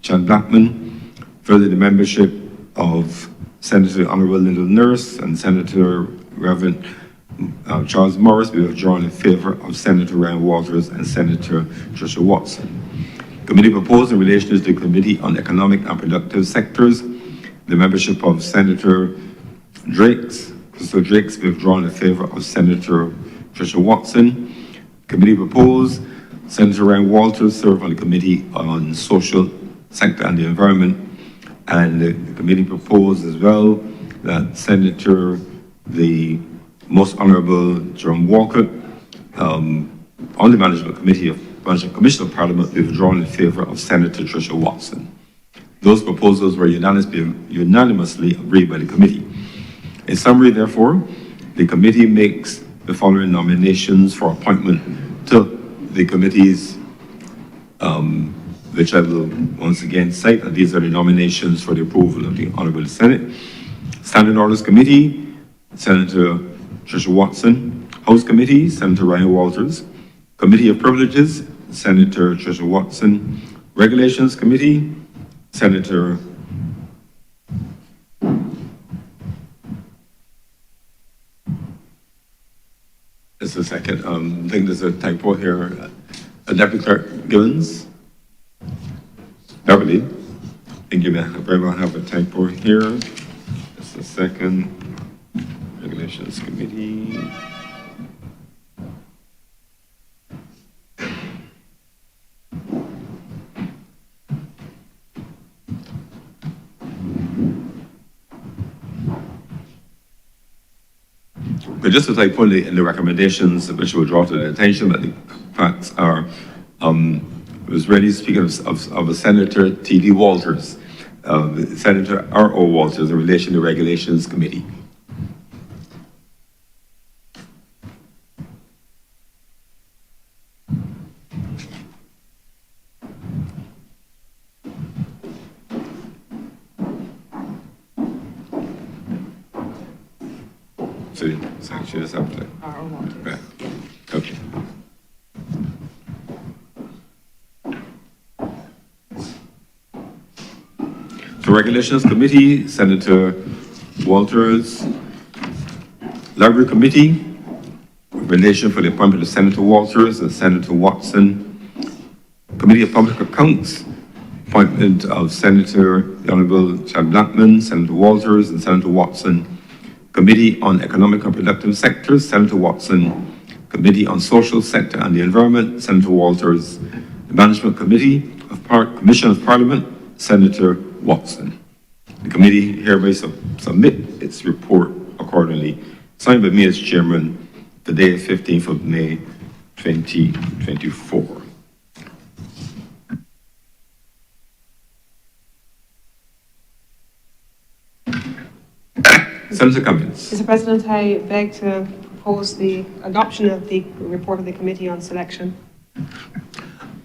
Chad Blackman. Further, the membership of Senator Honourable Little Nurse and Senator Reverend Charles Morris be withdrawn in favor of Senator Ryan Walters and Senator Tricia Watson. The committee proposed in relation to the Committee on Economic and Productive Sectors, the membership of Senator Crystal Drakes be withdrawn in favor of Senator Tricia Watson. The committee proposed Senator Ryan Walters serve on the Committee on Social Sector and the Environment, and the committee proposed as well that Senator the Most Honourable Jerome Walker on the Management Commission of Parliament be withdrawn in favor of Senator Tricia Watson. Those proposals were unanimously agreed by the committee. In summary, therefore, the committee makes the following nominations for appointment to the committees, which I will once again cite, and these are the nominations for the approval of the Honourable Senate. Standing Orders Committee, Senator Tricia Watson. House Committee, Senator Ryan Walters. Committee of Privileges, Senator Tricia Watson. Regulations Committee, Senator just a second, I think there's a typo here. Deputy Clerk Givens. Beverly, I think you may very well have a typo here. Just a second. Regulations Committee. But just as I put it in the recommendations, which will draw to the attention that the facts are, it was really speaking of a Senator T.D. Walters, Senator R.O. Walters in relation to Regulations Committee. So she just have to. Right. Okay. So Regulations Committee, Senator Walters. Library Committee, relation for the appointment of Senator Walters and Senator Watson. Committee of Public Accounts, appointment of Senator the Honourable Chad Blackman, Senator Walters, and Senator Watson. Committee on Economic and Productive Sectors, Senator Watson. Committee on Social Sector and the Environment, Senator Walters. The Management Committee of Commission of Parliament, Senator Watson. The committee hereby submit its report accordingly. Signed by me as chairman, today, 15th of May, 2024. Senator Cummins. Mr. President, I beg to propose the adoption of the report of the Committee on Selection.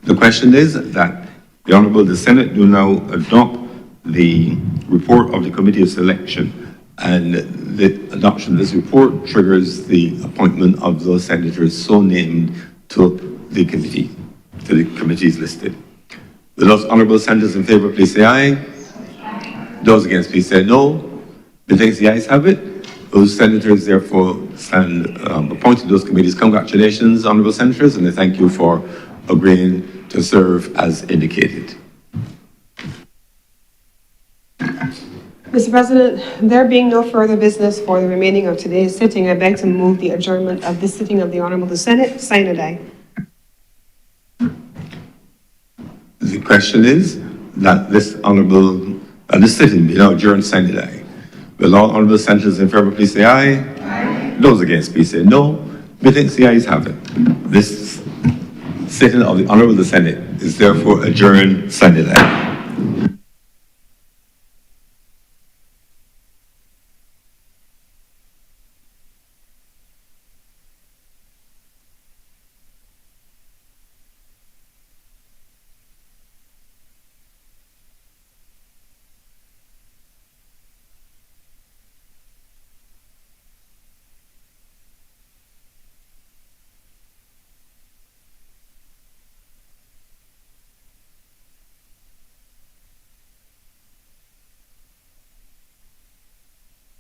The question is that the Honourable the Senate do now adopt the report of the Committee of Selection, and the adoption of this report triggers the appointment of those senators so named to the committee, to the committees listed. Will those honourable senators in favour please say aye. Those against please say no. Methinks the ayes have it. Those senators therefore stand appointed to those committees. Congratulations, honourable senators, and I thank you for agreeing to serve as indicated. Mr. President, there being no further business for the remaining of today's sitting, I beg to move the adjournment of this sitting of the Honourable the Senate. Sine die. The question is that this honourable, this sitting be now adjourned sine die. Will all honourable senators in favour please say aye. Aye. Those against please say no. Methinks the ayes have it. This sitting of the Honourable the Senate is therefore adjourned sine die.